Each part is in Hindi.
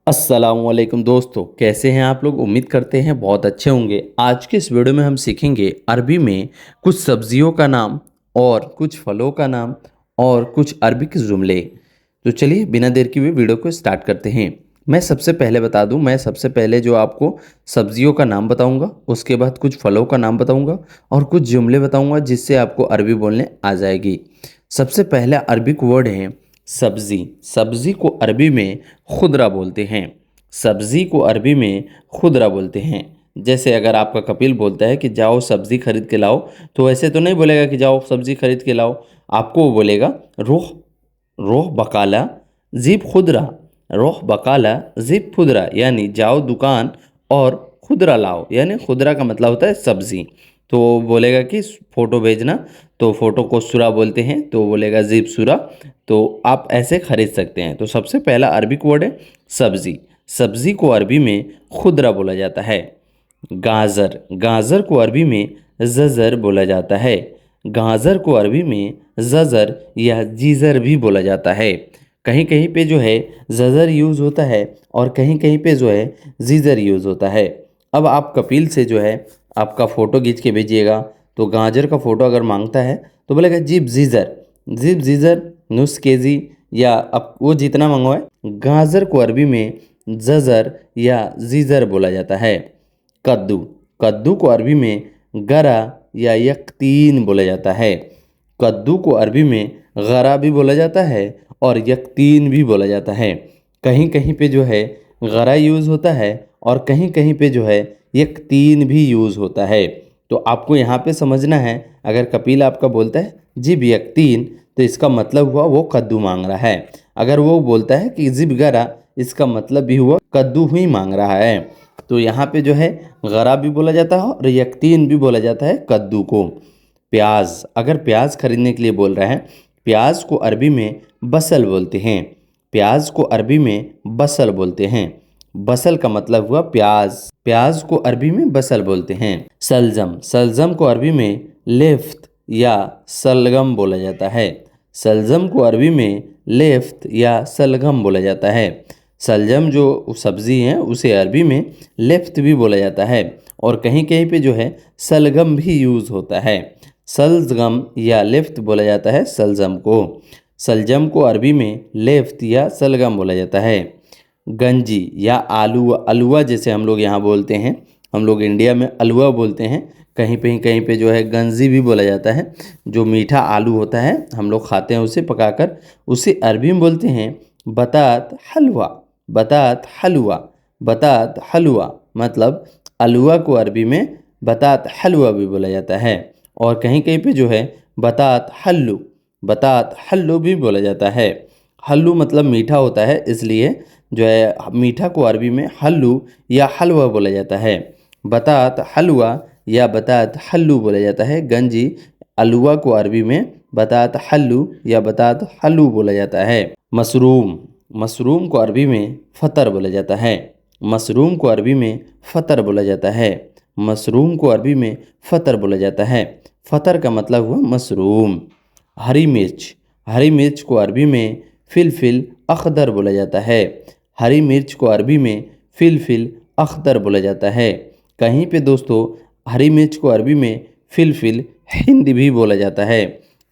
अस्सलामुअलैकुम दोस्तों, कैसे हैं आप लोग। उम्मीद करते हैं बहुत अच्छे होंगे। आज के इस वीडियो में हम सीखेंगे अरबी में कुछ सब्जियों का नाम और कुछ फलों का नाम और कुछ अरबी के जुमले। तो चलिए बिना देर किए हुए वीडियो को स्टार्ट करते हैं। मैं सबसे पहले बता दूं, मैं सबसे पहले जो आपको सब्जियों का नाम बताऊंगा, उसके बाद कुछ फलों का नाम बताऊंगा और कुछ जुमले बताऊंगा जिससे आपको अरबी बोलने आ जाएगी। सबसे पहला अरबिक वर्ड है सब्ज़ी। सब्ज़ी को अरबी में खुदरा बोलते हैं। सब्ज़ी को अरबी में खुदरा बोलते हैं। जैसे अगर आपका कपिल बोलता है कि जाओ सब्ज़ी खरीद के लाओ, तो ऐसे तो नहीं बोलेगा कि जाओ सब्ज़ी खरीद के लाओ। आपको वो बोलेगा रोह रोह बकाला ज़िब खुदरा। रोह बकाला ज़िब खुदरा, यानी जाओ दुकान और खुदरा लाओ, यानी खुदरा का मतलब होता है सब्ज़ी। तो वो बोलेगा कि फ़ोटो भेजना, तो फ़ोटो को सुरा बोलते हैं, तो बोलेगा ज़िब सुरा। तो आप ऐसे खरीद सकते हैं। तो सबसे पहला अरबिक वर्ड है सब्ज़ी। सब्ज़ी को अरबी में खुदरा बोला जाता है। गाजर। गाजर को अरबी में ज़ज़र बोला जाता है। गाजर को अरबी में ज़ज़र या जीज़र भी बोला जाता है। कहीं कहीं पे जो है ज़ज़र यूज़ होता है और कहीं कहीं पे जो है जीज़र यूज़ होता है। अब आप कपिल से जो है आपका फ़ोटो खींच के भेजिएगा, तो गाजर का फ़ोटो अगर मांगता है तो बोलेगा जिब जीज़र। जिब जीज़र नुस केजी, या अब वो जितना मंगवाए। गाजर को अरबी में ज़ज़र या जीज़र बोला जाता है। कद्दू। कद्दू को अरबी में गरा या यक्तीन बोला जाता है। कद्दू को अरबी में गरा भी बोला जाता है और यक्तीन भी बोला जाता है। कहीं कहीं पे जो है गरा यूज़ होता है और कहीं कहीं पे जो है यक्तीन भी यूज़ होता है। तो आपको यहाँ पे समझना है, अगर कपिल आपका बोलता है जिब यक्तीन, तो इसका मतलब हुआ वो कद्दू मांग रहा है। अगर वो बोलता है कि जिब गरा, इसका मतलब भी हुआ कद्दू ही मांग रहा है। तो यहाँ पे जो है गरा भी बोला जाता है और यक्तीन भी बोला जाता है कद्दू को। प्याज। अगर प्याज खरीदने के लिए बोल रहे हैं, प्याज को अरबी में बसल बोलते हैं। प्याज को अरबी में बसल बोलते हैं। बसल का मतलब हुआ प्याज। प्याज को अरबी में बसल बोलते हैं। सलजम। सलजम को अरबी में लेफ्त या सलगम बोला जाता है। सलजम को अरबी में लेफ्त या सलगम बोला जाता है। सलजम जो सब्ज़ी है उसे अरबी में लेफ्त भी बोला जाता है और कहीं कहीं पे जो है सलगम भी यूज़ होता है। सलगम या लेफ्त बोला जाता है सलजम को। सलजम को अरबी में लेफ्त या सलगम बोला जाता है। गंजी या आलू अलुआ जैसे हम लोग यहाँ बोलते हैं, हम लोग इंडिया में अलुआ बोलते हैं, कहीं पे जो है गंजी भी बोला जाता है। जो मीठा आलू होता है हम लोग खाते हैं उसे पकाकर, उसे अरबी में बोलते हैं बतात हलवा। बतात हलवा। बतात हलवा मतलब अलुआ को अरबी में बतात हलवा भी बोला जाता है और कहीं कहीं पे जो है बतात हल्लू। बतात हल्लू भी बोला जाता है। हल्लू मतलब मीठा होता है, इसलिए जो है मीठा को अरबी में हल्लू या हलवा बोला जाता है। बतात हलवा या बतात हल्लू बोला जाता है। गंजी अलुआ को अरबी में बतात हल्लू या बतात हल्लू बोला जाता है। मशरूम। मशरूम को अरबी में फ़तर बोला जाता है। मशरूम को अरबी में फ़तर बोला जाता है। मशरूम को अरबी में फ़तर बोला जाता है। फ़तर का मतलब हुआ मशरूम। हरी मिर्च। हरी मिर्च को अरबी में फिलफिल अखदर बोला जाता है। हरी मिर्च को अरबी में फिलफिल अखदर बोला जाता है। कहीं पे दोस्तों हरी मिर्च को अरबी में फिलफिल हिंद भी बोला जाता है।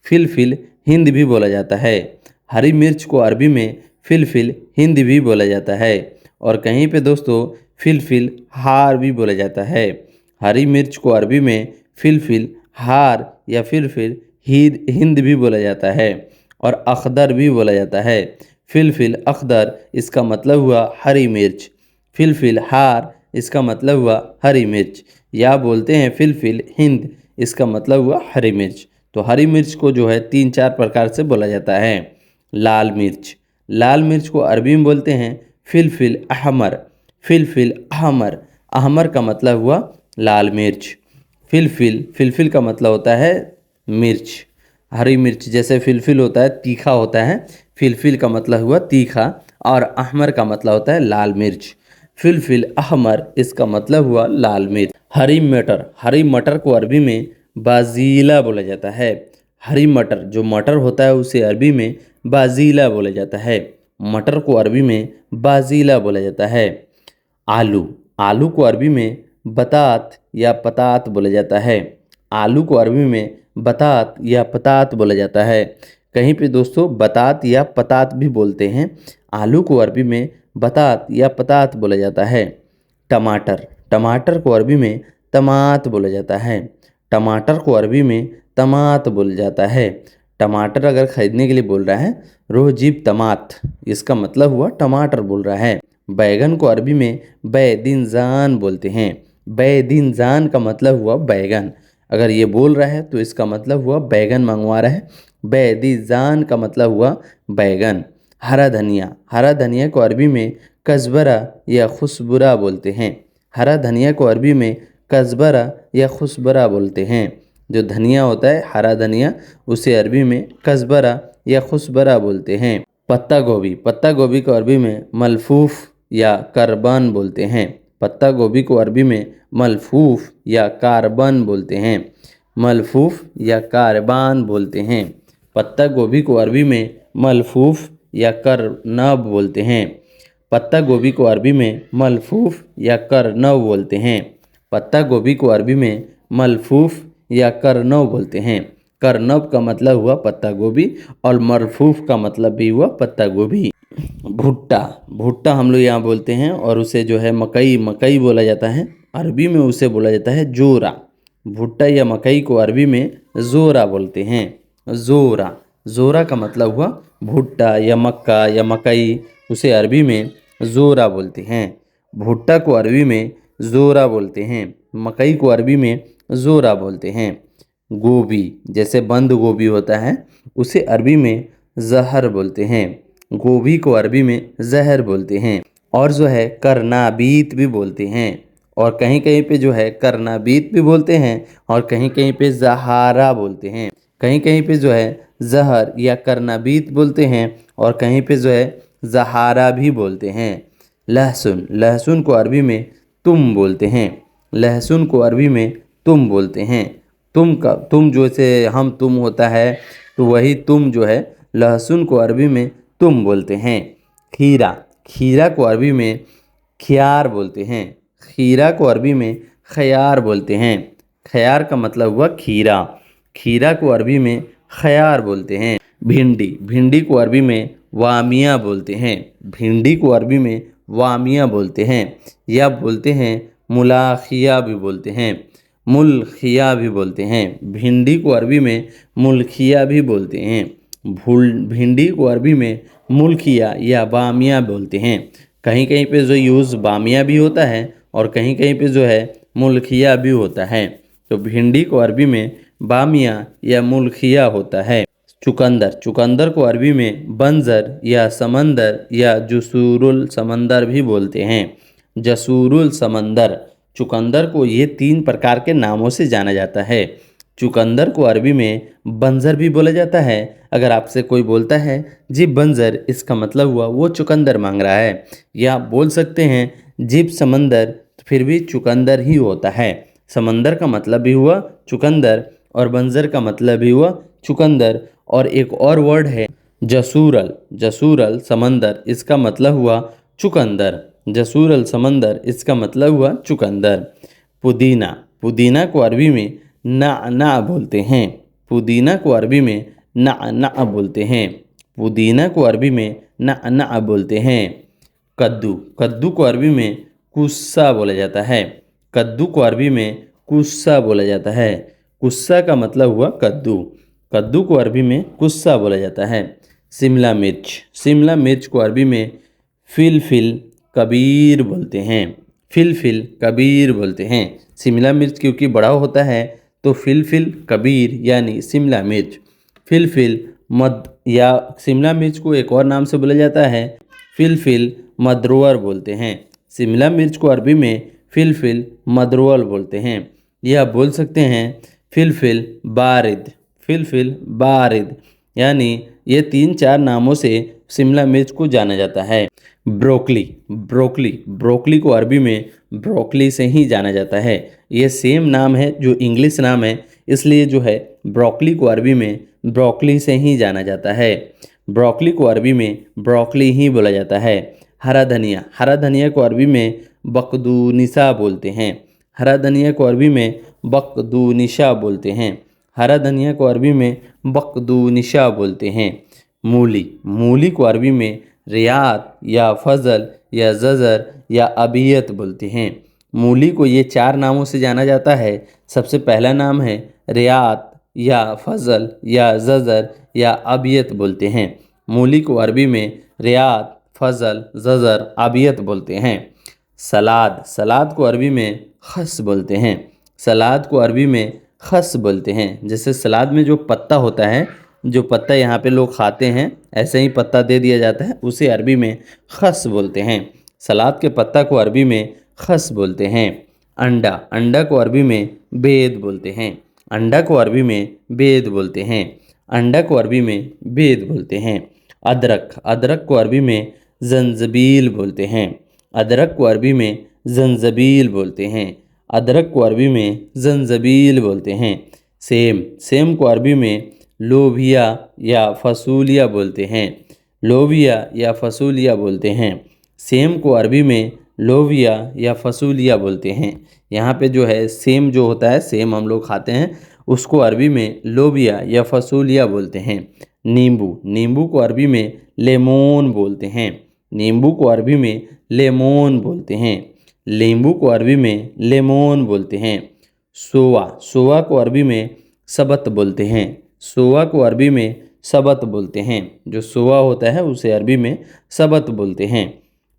फिलफिल हिंद भी बोला जाता है। हरी मिर्च को अरबी में फिलफिल हिंद भी बोला जाता है और कहीं पे दोस्तों फिलफिल हार भी बोला जाता है। हरी मिर्च को अरबी में फिलफिल हार या फिलफिल हिंद भी बोला जाता है और अखदर भी बोला जाता है। फिलफिल अखदर इसका मतलब हुआ हरी मिर्च। फिलफिल हार इसका मतलब हुआ हरी मिर्च, या बोलते हैं फिलफिल हिंद, इसका मतलब हुआ हरी मिर्च। तो हरी मिर्च को जो है 3-4 प्रकार से बोला जाता है। लाल मिर्च। लाल मिर्च को अरबी में बोलते हैं फिलफिल अहमर। फिलफिल अहमर। अहमर का मतलब हुआ लाल मिर्च। फिलफिल का मतलब होता है मिर्च। हरी मिर्च जैसे फिलफिल होता है तीखा होता है, फिलफिल का मतलब हुआ तीखा, और अहमर का मतलब होता है लाल मिर्च। फिलफिल अहमर इसका मतलब हुआ लाल मिर्च। हरी मटर। हरी मटर को अरबी में बाजीला बोला जाता है। हरी मटर जो मटर होता है उसे अरबी में बाजीला बोला जाता है। मटर को अरबी में बाजीला बोला जाता है। आलू, आलू को अरबी में बतात या पतात बोला जाता है। आलू को अरबी में बतात या पतात बोला जाता है। कहीं पे दोस्तों बतात या पतात भी बोलते हैं। आलू को अरबी में बतात या पतात बोला जाता है। टमाटर, टमाटर को अरबी में तमात बोला जाता है। टमाटर को अरबी में तमात बोला जाता है। टमाटर अगर खरीदने के लिए बोल रहा है रोहजीब तमात, इसका मतलब हुआ टमाटर बोल रहा है। बैगन को अरबी में बैदिनजान बोलते हैं। बैदिनजान का मतलब हुआ बैगन। अगर ये बोल रहा है तो इसका मतलब हुआ बैगन मंगवा रहा है। बैदिजान का मतलब हुआ बैगन। हरा धनिया, हरा धनिया को अरबी में कज़बरा या खुशबुरा बोलते हैं। हरा धनिया को अरबी में कज़बरा या खुशबरा बोलते हैं। जो धनिया होता है हरा धनिया, उसे अरबी में कज़बरा या खुशबरा बोलते हैं। पत्ता गोभी, पत्ता गोभी को अरबी में मलफूफ या करबान बोलते हैं। पत्ता गोभी को अरबी में मलफूफ या कारबान बोलते हैं। मलफूफ या कारबान बोलते हैं। पत्ता गोभी को अरबी में मलफूफ या करनब बोलते हैं। पत्ता गोभी को अरबी में मलफूफ या करनब बोलते हैं। पत्ता गोभी को अरबी में मलफूफ या करनब बोलते हैं। करनब का मतलब हुआ पत्ता गोभी और मलफूफ का मतलब भी हुआ पत्ता गोभी। भुट्टा, भुट्टा हम लोग यहाँ बोलते हैं और उसे जो है मकई, मकई बोला जाता है। अरबी में उसे बोला जाता है जोरा। भुट्टा या मकई को अरबी में जोरा बोलते हैं। जोरा, जोरा का मतलब हुआ भुट्टा या मक्का या मकई, उसे अरबी में जोरा बोलते हैं। भुट्टा को अरबी में जोरा बोलते हैं। मकई को अरबी में जोरा बोलते हैं। गोभी, जैसे बंद गोभी होता है, उसे अरबी में जहर बोलते हैं। गोभी को अरबी में जहर बोलते हैं। और जो है करनाबीत भी बोलते हैं। और कहीं कहीं पे जो है करनाबीत भी बोलते हैं और कहीं कहीं पे जहारा बोलते हैं। कहीं कहीं पे जो है जहर या करनाबीत बोलते हैं और कहीं पे जो है जहारा भी बोलते हैं। लहसुन, लहसुन को अरबी में तुम बोलते हैं। लहसुन को अरबी में तुम बोलते हैं। तुम जैसे हम तुम होता है, तो वही तुम जो है लहसुन को अरबी में तुम बोलते हैं। खीरा, खीरा को अरबी में खियार बोलते हैं। खीरा को अरबी में खयार बोलते हैं। खयार का मतलब हुआ खीरा। खीरा को अरबी में खयार बोलते हैं। भिंडी, भिंडी को अरबी में वामिया बोलते हैं। भिंडी को अरबी में वामिया बोलते हैं या बोलते हैं मुलाखिया भी बोलते हैं। मुलखिया भी बोलते हैं। भिंडी को अरबी में मुलखिया भी बोलते हैं। भिंडी को अरबी में मुलखिया या बामिया बोलते हैं। कहीं कहीं पे जो यूज़ बामिया भी होता है और कहीं कहीं पे जो है मुलखिया भी होता है। तो भिंडी को अरबी में बामिया या मुलखिया होता है। चुकंदर, चुकंदर को अरबी में बंजर या समंदर या जसूरुल समंदर भी बोलते हैं। जसूरुल समंदर, चुकंदर को ये 3 प्रकार के नामों से जाना जाता है। चुकंदर को अरबी में बंजर भी बोला जाता है। अगर आपसे कोई बोलता है जी बंजर, इसका मतलब हुआ वो चुकंदर मांग रहा है। या बोल सकते हैं जीप समंदर, फिर भी चुकंदर ही होता है। समंदर का मतलब भी हुआ चुकंदर और बंजर का मतलब भी हुआ चुकंदर। और एक और वर्ड है जसूरल, जसूरल समंदर, इसका मतलब हुआ चुकंदर। जसूरल समंदर, इसका मतलब हुआ चुकंदर। पुदीना, पुदीना को अरबी में ना बोलते हैं। पुदीना को अरबी में ना बोलते हैं। पुदीना को अरबी में ना बोलते हैं। कद्दू, कद्दू को अरबी में कुस्सा बोला जाता है। कद्दू को अरबी में कुस्सा बोला जाता है। कुस्सा का मतलब हुआ कद्दू। कद्दू को अरबी में कुस्सा बोला जाता है। शिमला मिर्च, शिमला मिर्च को अरबी में फिलफिल कबीर बोलते हैं। फिलफिल कबीर बोलते हैं। शिमला मिर्च क्योंकि बड़ा होता है तो फिलफिल कबीर यानी शिमला मिर्च। फिलफिल मद या शिमला मिर्च को एक और नाम से बोला जाता है फिलफिल मदरुअर बोलते हैं। शिमला मिर्च को अरबी में फिलफिल मदरुअल बोलते हैं। या बोल सकते हैं फिलफिल बारिद, फिलफिल बारिद, यानी ये 3-4 नामों से शिमला मिर्च को जाना जाता है। ब्रोकली, ब्रोकली, ब्रोकली को अरबी में ब्रोकली से ही जाना जाता है। ये सेम नाम है जो इंग्लिश नाम है, इसलिए जो है ब्रोकली को अरबी में ब्रोकली से ही जाना जाता है। ब्रोकली को अरबी में ब्रोकली ही बोला जाता है। हरा धनिया को अरबी में बकदूनिसा बोलते हैं। हरा धनिया को अरबी में बकदूनिशा बोलते हैं। हरा धनिया को अरबी में बकदूनिशा बोलते हैं। मूली को अरबी में रियात या फजल या जज़र या अबियत बोलते हैं। मूली को ये 4 नामों से जाना जाता है। सबसे पहला नाम है रियात या फजल या जज़र या अबियत बोलते हैं। मूली को अरबी में रियात, फजल, जज़र, अबियत बोलते हैं। सलाद को अरबी में खस बोलते हैं। सलाद को अरबी में खस बोलते हैं। जैसे सलाद में जो पत्ता होता है, जो पत्ता यहाँ पे लोग खाते हैं, ऐसे ही पत्ता दे दिया जाता है, उसे अरबी में खस बोलते हैं। सलाद के पत्ता को अरबी में खस बोलते हैं। अंडा को अरबी में बेद बोलते हैं। अंडा को अरबी में बेद बोलते हैं। अंडा को अरबी में बेद बोलते हैं। अदरक को अरबी में जंजबील बोलते हैं। अदरक को अरबी में जंजबील बोलते हैं। अदरक को अरबी में जंजबील बोलते हैं। सेम को अरबी में लोबिया या फसूलिया बोलते हैं। लोबिया या फसूलिया बोलते हैं। सेम को अरबी में लोबिया या फसूलिया बोलते हैं। यहाँ पे जो है सेम जो होता है, सेम हम लोग खाते हैं, उसको अरबी में लोबिया या फसूलिया बोलते हैं। नींबू को अरबी में लेमोन बोलते हैं। नींबू को अरबी में लेमोन बोलते हैं। नींबू को अरबी में लेमोन बोलते हैं। सोआ को अरबी में सबत बोलते हैं। सोआ को अरबी में सबत बोलते हैं। जो सोआ होता है उसे अरबी में सबत बोलते हैं।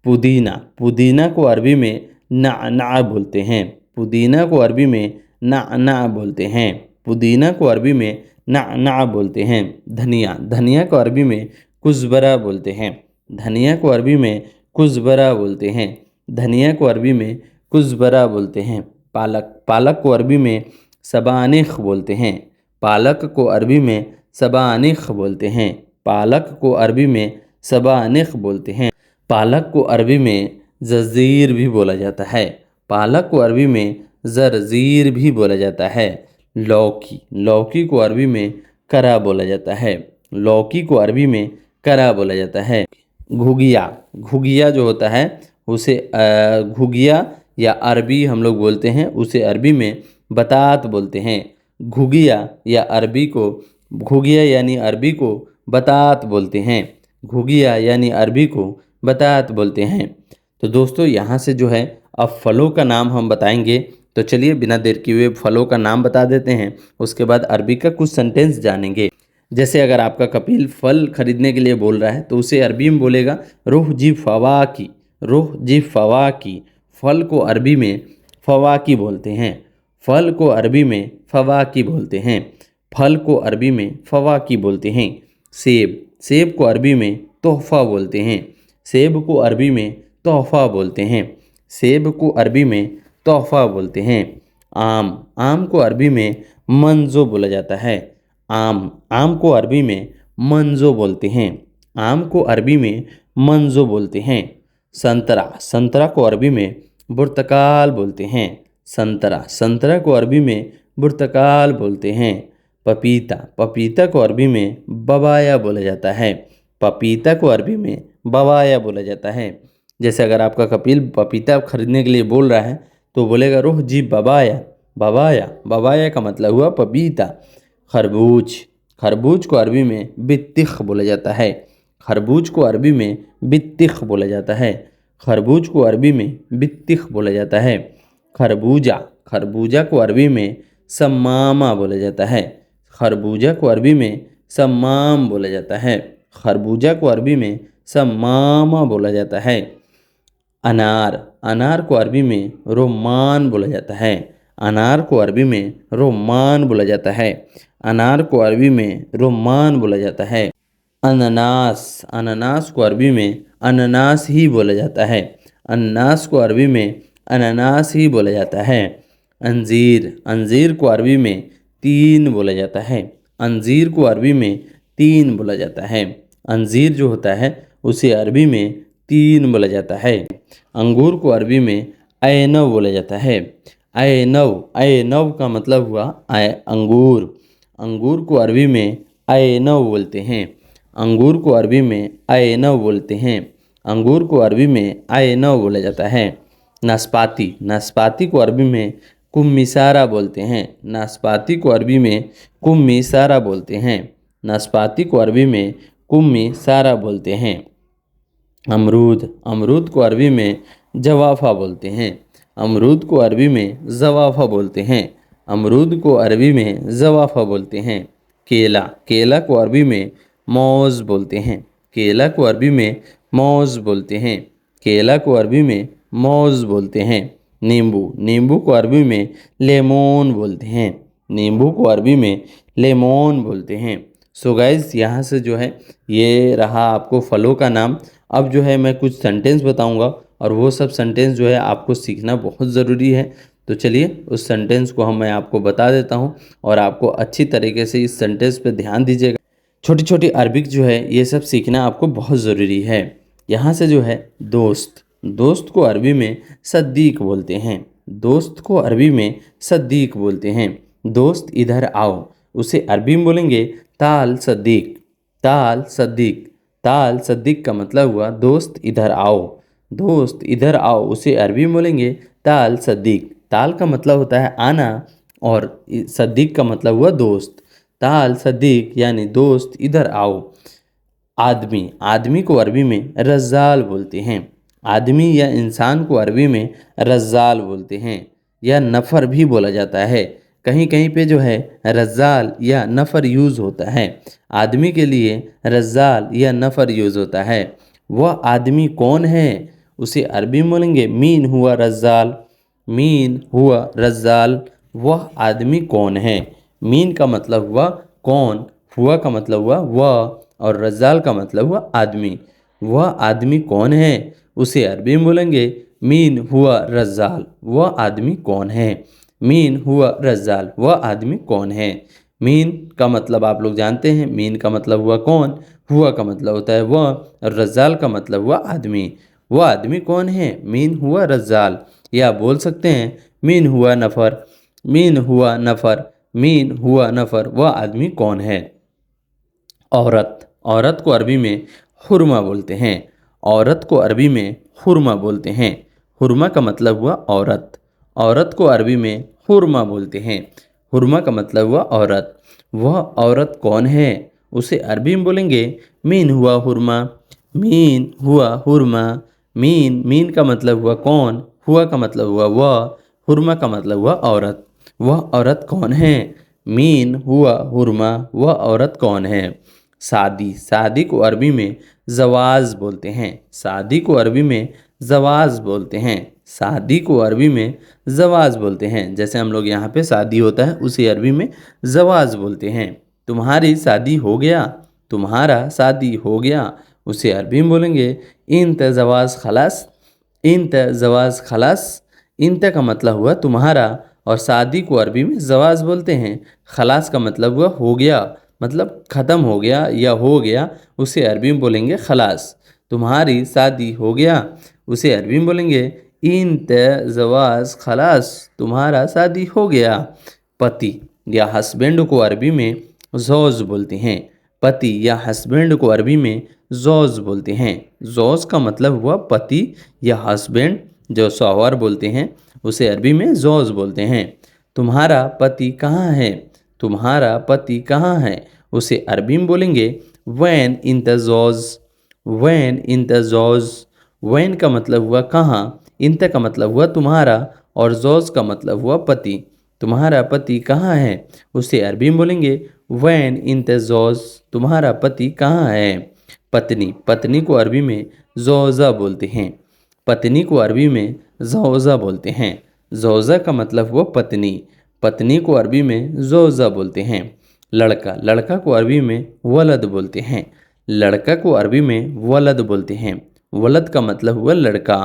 पुदीना को अरबी में ना बोलते हैं। पुदीना को अरबी में ना बोलते हैं। पुदीना को अरबी में ना बोलते हैं। धनिया को अरबी में कुज़बरा बोलते हैं। धनिया को अरबी में कुज़बरा बोलते हैं। धनिया को अरबी में कुज़बरा बोलते हैं। पालक को अरबी में सबानिख बोलते हैं। पालक को अरबी में सबानिख बोलते हैं। पालक को अरबी में सबानिख बोलते हैं। पालक को अरबी में जज़ीर भी बोला जाता है। पालक को अरबी में ज़रज़ीर भी बोला जाता है। लौकी को अरबी में करा बोला जाता है। लौकी को अरबी में करा बोला जाता है। घुगिया जो होता है उसे घुगिया या अरबी हम लोग बोलते हैं, उसे अरबी में बतात बोलते हैं। घुगिया यानी अरबी को बतात बोलते हैं। घुगिया यानी अरबी को बतात बोलते हैं। तो दोस्तों यहाँ से जो है अब फलों का नाम हम बताएंगे। तो चलिए बिना देर किए हुए फलों का नाम बता देते हैं, उसके बाद अरबी का कुछ सेंटेंस जानेंगे। जैसे अगर आपका कपिल फल खरीदने के लिए बोल रहा है तो उसे अरबी में बोलेगा रुह जी फवाकी। रुह जी फवाकी। फल को अरबी में फवाकी बोलते हैं। फल को अरबी में फवाकी बोलते हैं। फल को अरबी में फवाकी बोलते हैं। सेब को अरबी में तोहफ़ा बोलते हैं। सेब को अरबी में तोहफ़ा बोलते हैं। सेब को अरबी में तोहफ़ा बोलते हैं। आम को अरबी में मंजो बोला जाता है। आम को अरबी में मंजो बोलते हैं। आम को अरबी में मंजो बोलते हैं। संतरा को अरबी में बुर्तकाल बोलते हैं। संतरा को अरबी में बुर्तकाल बोलते हैं। पपीता को अरबी में बबाया बोला जाता है। पपीता को अरबी में बबाया बोला जाता है। जैसे अगर आपका कपिल पपीता खरीदने के लिए बोल रहा है तो बोलेगा रुह जी बबाया। बबाया का मतलब हुआ पपीता। खरबूज को अरबी में बित्तिख बोला जाता है। खरबूज को अरबी में बित्तिख बोला जाता है। खरबूज को अरबी में बित्तिख बोला जाता है। खरबूजा को अरबी में सम्मामा बोला जाता है। खरबूजा को अरबी में सम्माम बोला जाता है। खरबूजा को अरबी में सम्मामा बोला जाता है। अनार को अरबी में रोमान बोला जाता है। अनार को अरबी में रोमान बोला जाता है। अनार को अरबी में रोमान बोला जाता है। अनानास को अरबी में अनानास ही बोला जाता है। अनानास को अरबी में अनानास ही बोला जाता है। अंजीर को अरबी में तीन बोला जाता है। अंजीर को अरबी में तीन बोला जाता है। अंजीर जो होता है उसे अरबी में तीन बोला जाता है। अंगूर को अरबी में ऐनव बोला जाता है। ऐनव का मतलब हुआ अंगूर। अंगूर को अरबी में ऐनव बोलते हैं। अंगूर को अरबी में ऐनव बोलते हैं। अंगूर को अरबी में ऐनव बोला जाता है। नाशपाती, नाशपाती को अरबी में कुम्मिसारा बोलते हैं। नाशपाती को अरबी में कुम्मिसारा बोलते हैं। नाशपाती को अरबी में कुम्मिसारा बोलते हैं। अमरूद, अमरूद को अरबी में जवाफा बोलते हैं। अमरूद को अरबी में जवाफा बोलते हैं। अमरूद को अरबी में जवाफा बोलते हैं। केला, केला को अरबी में मौज बोलते हैं। केला को अरबी में मौज बोलते हैं। केला को अरबी में मौज बोलते हैं। नींबू, नींबू को अरबी में लेमोन बोलते हैं। नींबू को अरबी में लेमोन बोलते हैं। सो गाइज, यहाँ से जो है ये रहा आपको फलों का नाम। अब जो है मैं कुछ सेंटेंस बताऊंगा और वो सब सेंटेंस जो है आपको सीखना बहुत ज़रूरी है। तो चलिए उस सेंटेंस को मैं आपको बता देता हूँ और आपको अच्छी तरीके से इस सेंटेंस पे ध्यान दीजिएगा। छोटी छोटी अरबिक जो है ये सब सीखना आपको बहुत ज़रूरी है। यहाँ से जो है दोस्त, दोस्त को अरबी में सद्दीक बोलते हैं। दोस्त को अरबी में सद्दीक बोलते हैं। दोस्त इधर आओ, उसे अरबी में बोलेंगे ताल सद्दीक। ताल सद्दीक, ताल सद्दीक का मतलब हुआ दोस्त इधर आओ। दोस्त इधर आओ, उसे अरबी में बोलेंगे ताल सद्दीक। ताल का मतलब होता है आना और सद्दीक का मतलब हुआ दोस्त। ताल सद्दीक यानी दोस्त इधर आओ। आदमी, आदमी को अरबी में रज्जाल बोलते हैं। आदमी या इंसान को अरबी में रज्जाल बोलते हैं या नफ़र भी बोला जाता है। कहीं कहीं पे जो है रज्जाल या नफ़र यूज़ होता है। आदमी के लिए रज्जाल या नफ़र यूज़ होता है। वह आदमी कौन है, उसे अरबी में बोलेंगे मीन हुआ रज्जाल। मीन हुआ रज्जाल, वह आदमी कौन है। मीन का मतलब हुआ कौन, हुआ का मतलब हुआ वह और रज्जाल का मतलब हुआ आदमी। वह आदमी कौन है, उसे अरबी में बोलेंगे मीन हुआ रज्जाल, वह आदमी कौन है। मीन हुआ रज्जाल, वह आदमी कौन है। मीन का मतलब आप लोग जानते हैं, मीन का मतलब हुआ कौन, हुआ का मतलब होता है वह और रज्जाल का मतलब हुआ आदमी। वह आदमी कौन है, मीन हुआ रज्जाल। या बोल सकते हैं मीन हुआ नफ़र। मीन हुआ नफ़र, मीन हुआ नफ़र, वह आदमी कौन है। औरत, औरत को अरबी में हुरमा बोलते हैं। औरत को अरबी में हुरमा बोलते हैं। हुरमा का मतलब हुआ औरत। औरत को अरबी में हुरमा बोलते हैं। हुरमा का मतलब हुआ औरत। वह औरत कौन है, उसे अरबी में बोलेंगे मीन हुआ हुरमा। मीन हुआ हुरमा। मीन, मीन का मतलब हुआ कौन, हुआ का मतलब हुआ वह, हुरमा का मतलब हुआ औरत। वह औरत कौन है, मीन हुआ हुरमा, वह औरत कौन है। शादी, शादी को अरबी में जवाज बोलते हैं। शादी को अरबी में जवाज बोलते हैं। शादी को अरबी में जवाज बोलते हैं। जैसे हम लोग यहाँ पे शादी होता है उसे अरबी में जवाज बोलते हैं। तुम्हारी शादी हो गया, तुम्हारा शादी हो गया, उसे अरबी में बोलेंगे इंत जवाज खलास। इंत जवाज खलास। इंत का मतलब हुआ तुम्हारा और शादी को अरबी में जवाज बोलते हैं। खलास का मतलब हुआ हो गया, मतलब ख़त्म हो गया या हो गया, उसे अरबी में बोलेंगे खलास। तुम्हारी शादी हो गया, उसे अरबी में बोलेंगे इंत जवाज खलास, तुम्हारा शादी हो गया। पति या हस्बैंड को अरबी में जौज बोलते हैं। पति या हस्बैंड को अरबी में जौज बोलते हैं। जौज का मतलब हुआ पति या हस्बैंड, जो शौहर बोलते हैं उसे अरबी में जौज बोलते हैं। तुम्हारा पति कहाँ है, तुम्हारा पति कहाँ है, उसे अरबी में बोलेंगे वैन इन द जौज। वैन इन द जौज। वैन का मतलब हुआ कहाँ, इंत का मतलब हुआ तुम्हारा और जौज का मतलब हुआ पति। तुम्हारा पति कहाँ है, उसे अरबी में बोलेंगे वैन इन द जौज, तुम्हारा पति कहाँ है। पत्नी, पत्नी को अरबी में जौजा बोलते हैं। पत्नी को अरबी में जौजा बोलते हैं। जौजा का मतलब हुआ पत्नी। पत्नी को अरबी में जौजा बोलते हैं। लड़का, लड़का को अरबी में वलद बोलते हैं। लड़का को अरबी में वलद बोलते हैं। वलद का मतलब हुआ लड़का।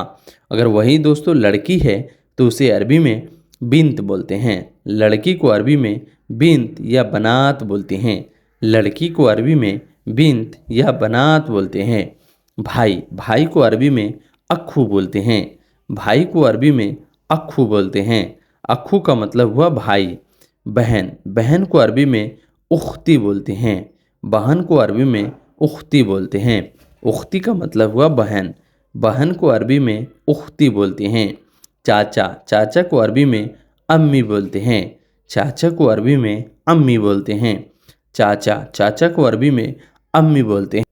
अगर वही दोस्तों लड़की है तो उसे अरबी में बिन्त बोलते हैं। लड़की को अरबी में बिन्त या बनात बोलते हैं। लड़की को अरबी में बिन्त या बनात बोलते हैं। भाई, भाई को अरबी में अक्खू बोलते हैं। भाई को अरबी में अक्खू बोलते हैं। अक्खू का मतलब हुआ भाई। बहन, बहन को अरबी में उख्ती बोलते हैं। बहन को अरबी में उख्ती बोलते हैं। उख्ती का मतलब हुआ बहन। बहन को अरबी में उख्ती बोलते हैं। चाचा, चाचा को अरबी में अम्मी बोलते हैं। चाचा को अरबी में अम्मी बोलते हैं। चाचा, चाचा को अरबी में अम्मी बोलते हैं।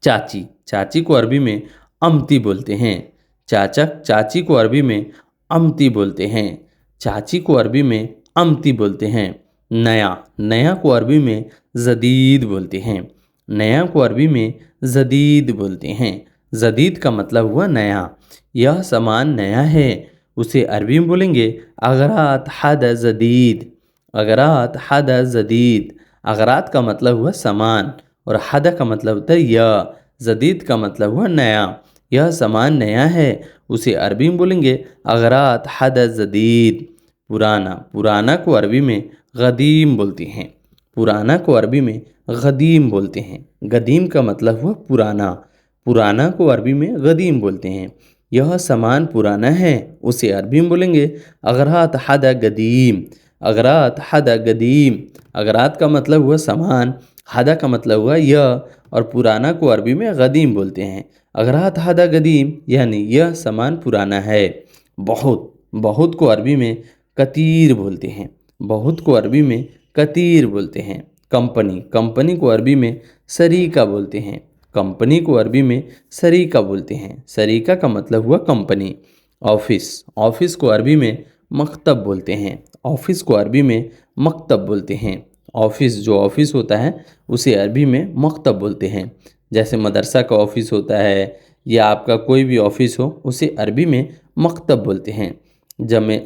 चाची, चाची को अरबी में अमती बोलते हैं। चाचा, चाची को अरबी में अमती बोलते हैं। चाची को अरबी में अमती बोलते हैं। नया, नया को अरबी में जदीद बोलते हैं। नया को अरबी में जदीद बोलते हैं। जदीद का मतलब हुआ नया। यह सामान नया है, उसे अरबी में बोलेंगे अगरात हद जदीद। अगरात हद जदीद। अगरात का मतलब हुआ सामान और हद का मतलब होता है यह। जदीद का मतलब हुआ नया। यह सामान नया है, उसे अरबी में बोलेंगे अगरात हद जदीद। पुराना, पुराना को अरबी में गदीम बोलते हैं। पुराना को अरबी में गदीम बोलते हैं। गदीम का मतलब हुआ पुराना। पुराना को अरबी में गदीम बोलते हैं। यह सामान पुराना है, उसे अरबी में बोलेंगे अगरात हद गदीम। अगरात हद गदीम। अगरात का मतलब हुआ सामान, हदा का मतलब हुआ यह, और पुराना को अरबी में गदीम बोलते हैं। अगरात हदा गदीम यानी यह सामान पुराना है। बहुत, बहुत को अरबी में कतीर बोलते हैं। बहुत को अरबी में कतीर बोलते हैं। कंपनी, कंपनी को अरबी में शरीका बोलते हैं। कंपनी को अरबी में शरीका बोलते हैं। शरीका का मतलब हुआ कंपनी। ऑफिस, ऑफिस को अरबी में मकतब बोलते हैं। ऑफिस को अरबी में मकतब बोलते हैं। ऑफिस, जो ऑफिस होता है उसे अरबी में मकतब बोलते हैं। जैसे मदरसा का ऑफिस होता है या आपका कोई भी ऑफिस हो, उसे अरबी में मकतब बोलते हैं। जमे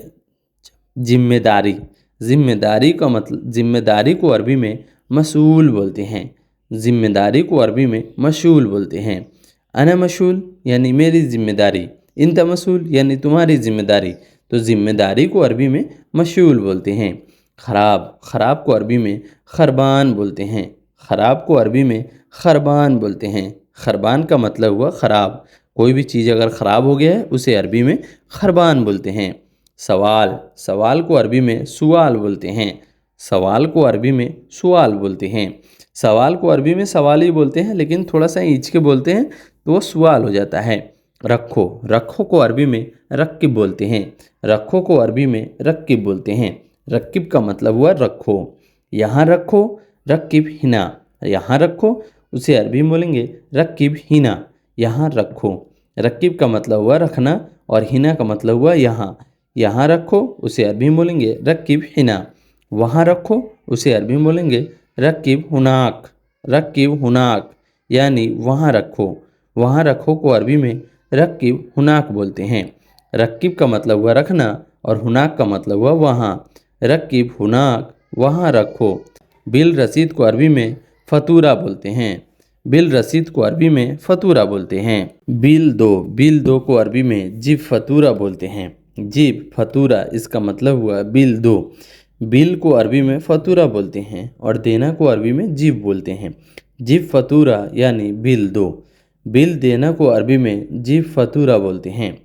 जिम्मेदारी, जिम्मेदारी का मतलब, जिम्मेदारी को अरबी में मसूल बोलते हैं। जिम्मेदारी को अरबी में मशूल बोलते हैं। अना मशूल यानी मेरी जिम्मेदारी, इंत मसूल यानी तुम्हारी जिम्मेदारी। तो जिम्मेदारी को अरबी में मशूल बोलते हैं। ख़राब, ख़राब को अरबी में खरबान बोलते हैं। ख़राब को अरबी में खरबान बोलते हैं। खरबान का मतलब हुआ ख़राब। कोई भी चीज़ अगर ख़राब हो गया है उसे अरबी में खरबान बोलते हैं। सवाल, सवाल को अरबी में सुवाल बोलते हैं। सवाल को अरबी में सुवाल बोलते हैं। सवाल को अरबी में सवाल ही बोलते हैं, लेकिन थोड़ा सा ईंच के बोलते हैं तो वो सवाल हो जाता है। रखो, रखो को अरबी में रक्किब बोलते हैं। रखो को अरबी में रक्किब बोलते हैं। रक्किब का मतलब हुआ रखो। यहाँ रखो, रक्किब हिना। यहाँ रखो, उसे अरबी में बोलेंगे रक्किब हिना। यहाँ रखो। रक्किब का मतलब हुआ रखना और हिना का मतलब हुआ यहाँ। यहाँ रखो, उसे अरबी में बोलेंगे रक्किब हिना। वहाँ रखो, उसे अरबी में बोलेंगे रक्किब हुनाक। रक्किब हुनाक यानी वहाँ रखो। वहाँ रखो को अरबी में रक्किब हुनाक बोलते हैं। रक्किब का मतलब हुआ रखना और हुनाक का मतलब हुआ वहाँ। रक्किब हुनाक, वहाँ रखो। बिल रसीद को अरबी में फतूरा बोलते हैं। बिल रसीद को अरबी में फतूरा बोलते हैं। बिल दो, बिल दो को अरबी में जिब फतूरा बोलते हैं। जिब फतूरा, इसका मतलब हुआ बिल दो। बिल को अरबी में फतूरा बोलते हैं और देना को अरबी में जिब बोलते हैं। जिब फतूरा यानी बिल दो। बिल देना को अरबी में जिब फतूरा बोलते हैं।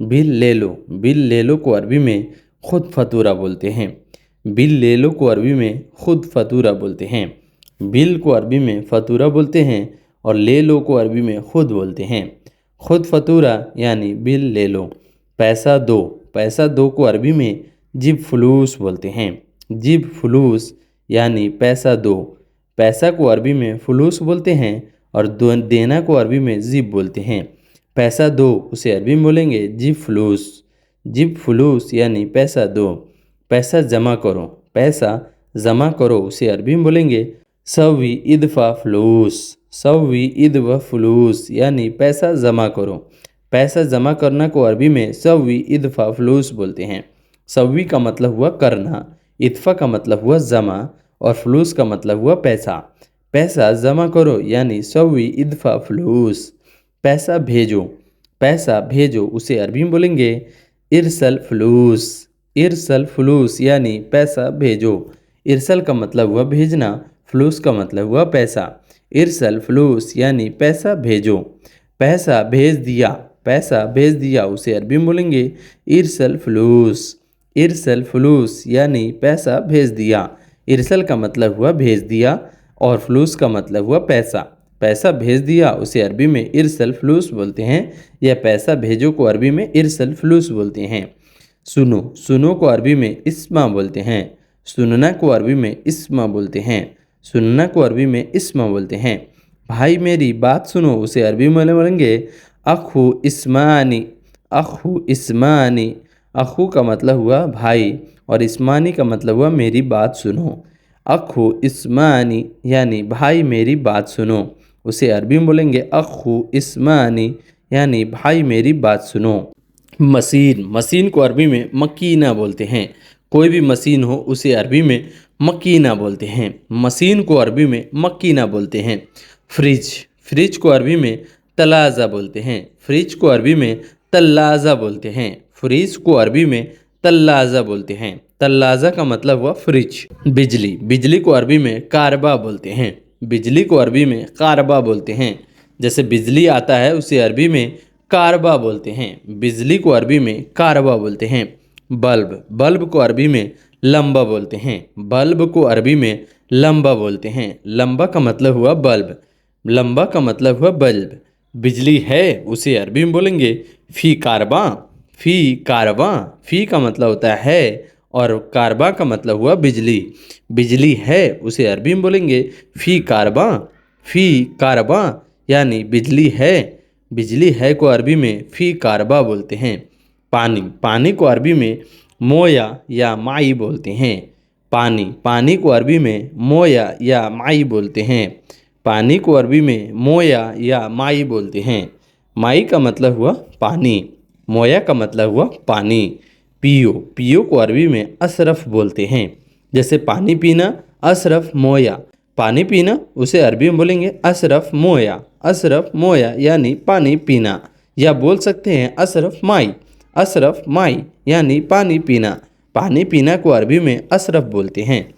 बिल ले लो, बिल ले लो को अरबी में खुद फतूरा बोलते हैं। बिल ले लो को अरबी में खुद फतूरा बोलते हैं। बिल को अरबी में फतूरा बोलते हैं और ले लो को अरबी में खुद बोलते हैं। खुद फतूरा यानी बिल ले लो। पैसा दो, पैसा दो को अरबी में जिब फलूस बोलते हैं। जिब फलूस यानी पैसा दो। पैसा को अरबी में फलूस बोलते हैं और देना को अरबी में जिब बोलते हैं। पैसा दो, उसे अरबी में बोलेंगे जिब फलूस। जिब फलूस यानी पैसा दो। पैसा जमा करो, पैसा जमा करो, उसे अरबी में बोलेंगे सवी इदफा फलूस। सवी इदफा फलूस यानी पैसा जमा करो। पैसा जमा करना को अरबी में सवी इदफा फलूस बोलते हैं। सवी का मतलब हुआ करना, इदफा का मतलब हुआ जमा और फलूस का मतलब हुआ पैसा। पैसा जमा करो यानी सवी इदफा फलूस। पैसा भेजो, पैसा भेजो, उसे अरबी में बोलेंगे इरसल फलूस। इरसल फलूस यानी पैसा भेजो। इरसल का मतलब हुआ भेजना, फलूस का मतलब हुआ पैसा। इरसल फलूस यानी पैसा भेजो। पैसा भेज दिया, पैसा भेज दिया, उसे अरबी में बोलेंगे इरसल फलूस। इरसल फलूस यानी पैसा भेज दिया। इरसल का मतलब हुआ भेज दिया और फलूस का मतलब हुआ पैसा। पैसा भेज दिया उसे अरबी में इरसल फ्लूस बोलते हैं, या पैसा भेजो को अरबी में इरसल फ्लूस बोलते हैं। सुनो, सुनो को अरबी में इस्मा बोलते हैं। सुनना को अरबी में इस्मा बोलते हैं। सुनना को अरबी में इस्मा बोलते हैं। भाई मेरी बात सुनो उसे अरबी में बोलेंगे अखु इस्मानी। अखु इस्मानी। अखु का मतलब हुआ भाई और इस्मानी का मतलब हुआ मेरी बात सुनो। अखु इस्मानी यानी भाई मेरी बात सुनो, उसे अरबी में बोलेंगे अखु इस्मानी यानी भाई मेरी बात सुनो। मशीन, मशीन को अरबी में मकीना बोलते हैं। कोई भी मशीन हो उसे अरबी में मकीना बोलते हैं। मशीन को अरबी में मकीना बोलते हैं। फ्रिज, फ्रिज को अरबी में तलाज़ा बोलते हैं। फ्रिज को अरबी में तल्लाज़ा बोलते हैं। फ्रिज को अरबी में तल्लाज़ा बोलते हैं। तल्लाज़ा का मतलब हुआ फ्रिज। बिजली, बिजली को अरबी में कारबा बोलते हैं। बिजली को अरबी में कारबा बोलते हैं। जैसे बिजली आता है उसे अरबी में कारबा बोलते हैं। बिजली को अरबी में कारबा बोलते हैं। बल्ब, बल्ब को अरबी में लंबा बोलते हैं। बल्ब को अरबी में लंबा बोलते हैं। लंबा का मतलब हुआ बल्ब। लंबा का मतलब हुआ बल्ब। बिजली है उसे अरबी में बोलेंगे फ़ी कारबा। फ़ी कारबा, फ़ी का मतलब होता है और कारबा का मतलब हुआ बिजली। बिजली है उसे अरबी में बोलेंगे फ़ी कारबा। फ़ी कारबा यानी बिजली है। बिजली है को अरबी में फ़ी कारबा बोलते हैं। पानी, पानी को अरबी में मोया या माई बोलते हैं। पानी, पानी को अरबी में मोया या माई बोलते हैं। पानी को अरबी में मोया या माई बोलते हैं। माई का मतलब हुआ पानी, मोया का मतलब हुआ पानी। पियो, पियो को अरबी में अशरफ बोलते हैं। जैसे पानी पीना, अशरफ मोया। पानी पीना उसे अरबी में बोलेंगे अशरफ मोया। अशरफ मोया यानी पानी पीना, या बोल सकते हैं अशरफ माई। अशरफ माई यानी पानी पीना। पानी पीना को अरबी में अशरफ बोलते हैं।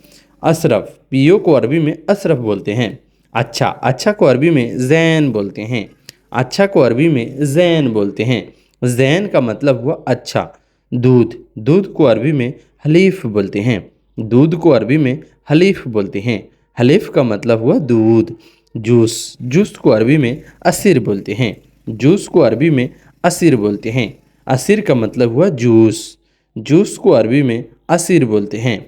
अशरफ, पियो को अरबी में अशरफ बोलते हैं। अच्छा, अच्छा को अरबी में ज़ैन बोलते हैं। अच्छा को अरबी में ज़ैन बोलते हैं। ज़ैन का मतलब हुआ अच्छा। दूध, दूध को अरबी में हलीफ बोलते हैं। दूध को अरबी में हलीफ बोलते हैं। हलीफ का मतलब हुआ दूध। जूस, जूस को अरबी में असीर बोलते हैं। जूस को अरबी में असीर बोलते हैं। असीर का मतलब हुआ जूस। जूस को अरबी में असीर बोलते हैं।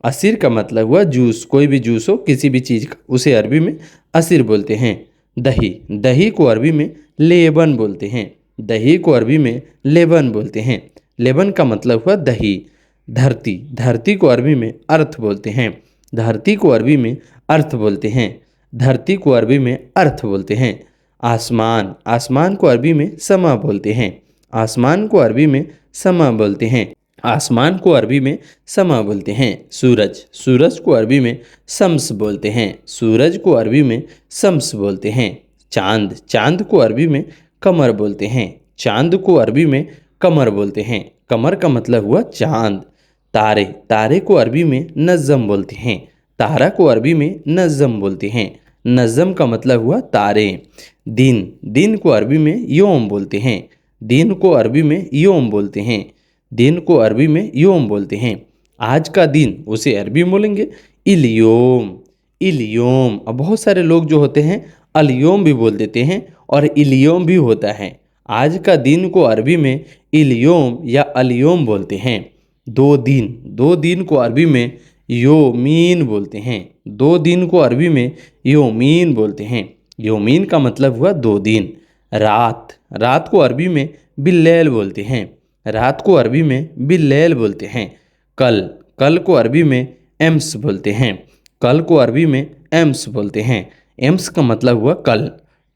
असीर का मतलब हुआ जूस। कोई भी जूस हो किसी भी चीज़ का उसे अरबी में असीर बोलते हैं। दही, दही को अरबी में लेबन बोलते हैं। दही को अरबी में लेबन बोलते हैं। लेबन का मतलब हुआ दही। धरती, धरती को अरबी में अर्थ बोलते हैं। धरती को अरबी में अर्थ बोलते हैं। धरती को अरबी में अर्थ बोलते हैं। आसमान, आसमान को अरबी में समा बोलते हैं। आसमान को अरबी में समा बोलते हैं। आसमान को अरबी में समा बोलते हैं। सूरज, सूरज को अरबी में शम्स बोलते हैं। सूरज को अरबी में शम्स बोलते हैं। चांद, चांद को अरबी में कमर बोलते हैं। चांद को अरबी में कमर बोलते हैं। कमर का मतलब हुआ चांद। तारे, तारे को अरबी में नज़्म बोलते हैं। तारा को अरबी में नज़्म बोलते हैं। नज़्म का मतलब हुआ तारे। दिन, दिन को अरबी में योम बोलते हैं। दिन को अरबी में योम बोलते हैं। दिन को अरबी में योम बोलते हैं। आज का दिन उसे अरबी में बोलेंगे इलयोम। इलयोम। अब बहुत सारे लोग जो होते हैं अलयोम भी बोल देते हैं और इलयोम भी होता है। आज का दिन को अरबी में इलयोम या अलयोम बोलते हैं। दो दिन, दो दिन को अरबी में योमीन बोलते हैं। दो दिन को अरबी में योमीन बोलते हैं। योमीन का मतलब हुआ दो दिन। रात, रात को अरबी में बिल्लैल बोलते हैं। रात को अरबी में बिल्लैल बोलते हैं। कल, कल को अरबी में एम्स बोलते हैं। कल को अरबी में एम्स बोलते हैं। एम्स का मतलब हुआ कल।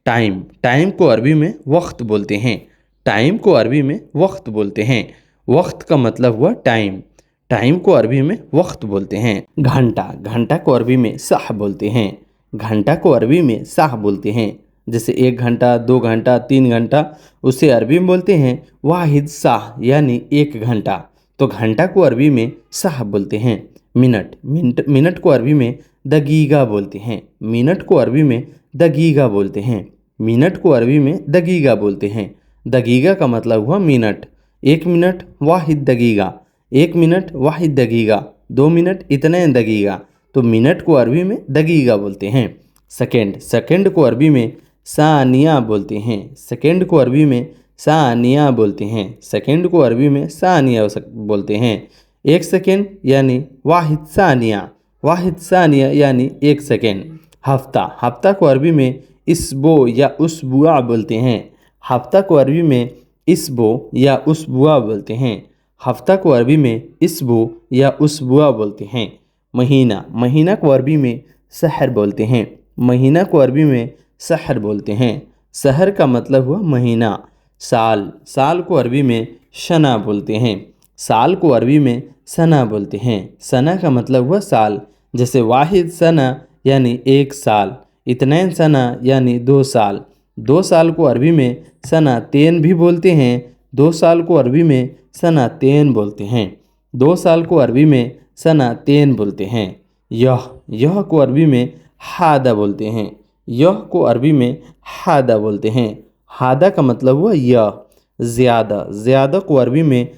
टाइम, टाइम को अरबी में वक्त बोलते हैं। टाइम को अरबी में वक्त बोलते हैं। वक्त का मतलब हुआ टाइम। टाइम को अरबी में वक्त बोलते हैं। घंटा, घंटा को अरबी में साह बोलते हैं। घंटा को अरबी में साह बोलते हैं। जैसे 1 घंटा, 2 घंटा, 3 घंटा, उसे अरबी में बोलते हैं वाहिद साह यानी 1 घंटा। तो घंटा को अरबी में साह बोलते हैं। मिनट, मिनट, मिनट को अरबी में दगीगा बोलते हैं। मिनट को अरबी में दगीगा बोलते हैं। मिनट को अरबी में दगीगा बोलते हैं। दगीगा का मतलब हुआ मिनट। 1 मिनट वाहिद दगीगा। 1 मिनट वाहिद दगीगा। 2 मिनट इतने दगीगा। तो मिनट को अरबी में दगीगा बोलते हैं। सेकंड, सेकंड को अरबी में सानिया बोलते हैं। सेकंड को अरबी में सानिया बोलते हैं। सेकंड को अरबी में सानिया बोलते हैं। एक सेकंड यानी वाहिद सानिया। वाहिद सानिया यानी एक सेकंड। हफ्ता, हफ्ता को अरबी में इसबो या उसबुआ बोलते हैं। हफ्ता को अरबी में इसबो या उसबुआ बोलते हैं। हफ्ता को अरबी में इसबो या उसबुआ बोलते हैं। महीना, महीना को अरबी में सहर बोलते हैं। महीना को अरबी में सहर बोलते हैं। सहर का मतलब हुआ महीना। साल, साल को अरबी में शना बोलते हैं। साल को अरबी में सना बोलते हैं। सना का मतलब हुआ साल। जैसे वाहिद सना यानी एक साल, इतनैन सना यानी 2 साल। 2 साल को अरबी में सना तेन भी बोलते हैं। 2 साल को अरबी में सना तेन बोलते हैं। 2 साल को अरबी में सना तेन बोलते हैं। यह को अरबी में हादा बोलते हैं। यह को अरबी में हादा बोलते हैं। हादा का मतलब हुआ यह। ज़्यादा, ज़्यादा को अरबी में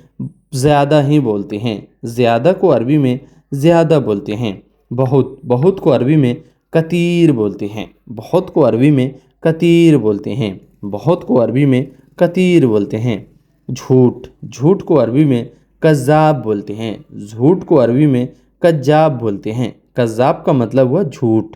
ज़्यादा ही बोलते हैं। ज़्यादा को अरबी में ज़्यादा बोलते हैं। बहुत, बहुत को अरबी में कतीर बोलते हैं। बहुत को अरबी में कतीर बोलते हैं। बहुत को अरबी में कतीर बोलते हैं। झूठ, झूठ को अरबी में कज़्ज़ाब बोलते हैं। झूठ को अरबी में कज़्ज़ाब बोलते हैं। कज़्ज़ाब का मतलब हुआ झूठ।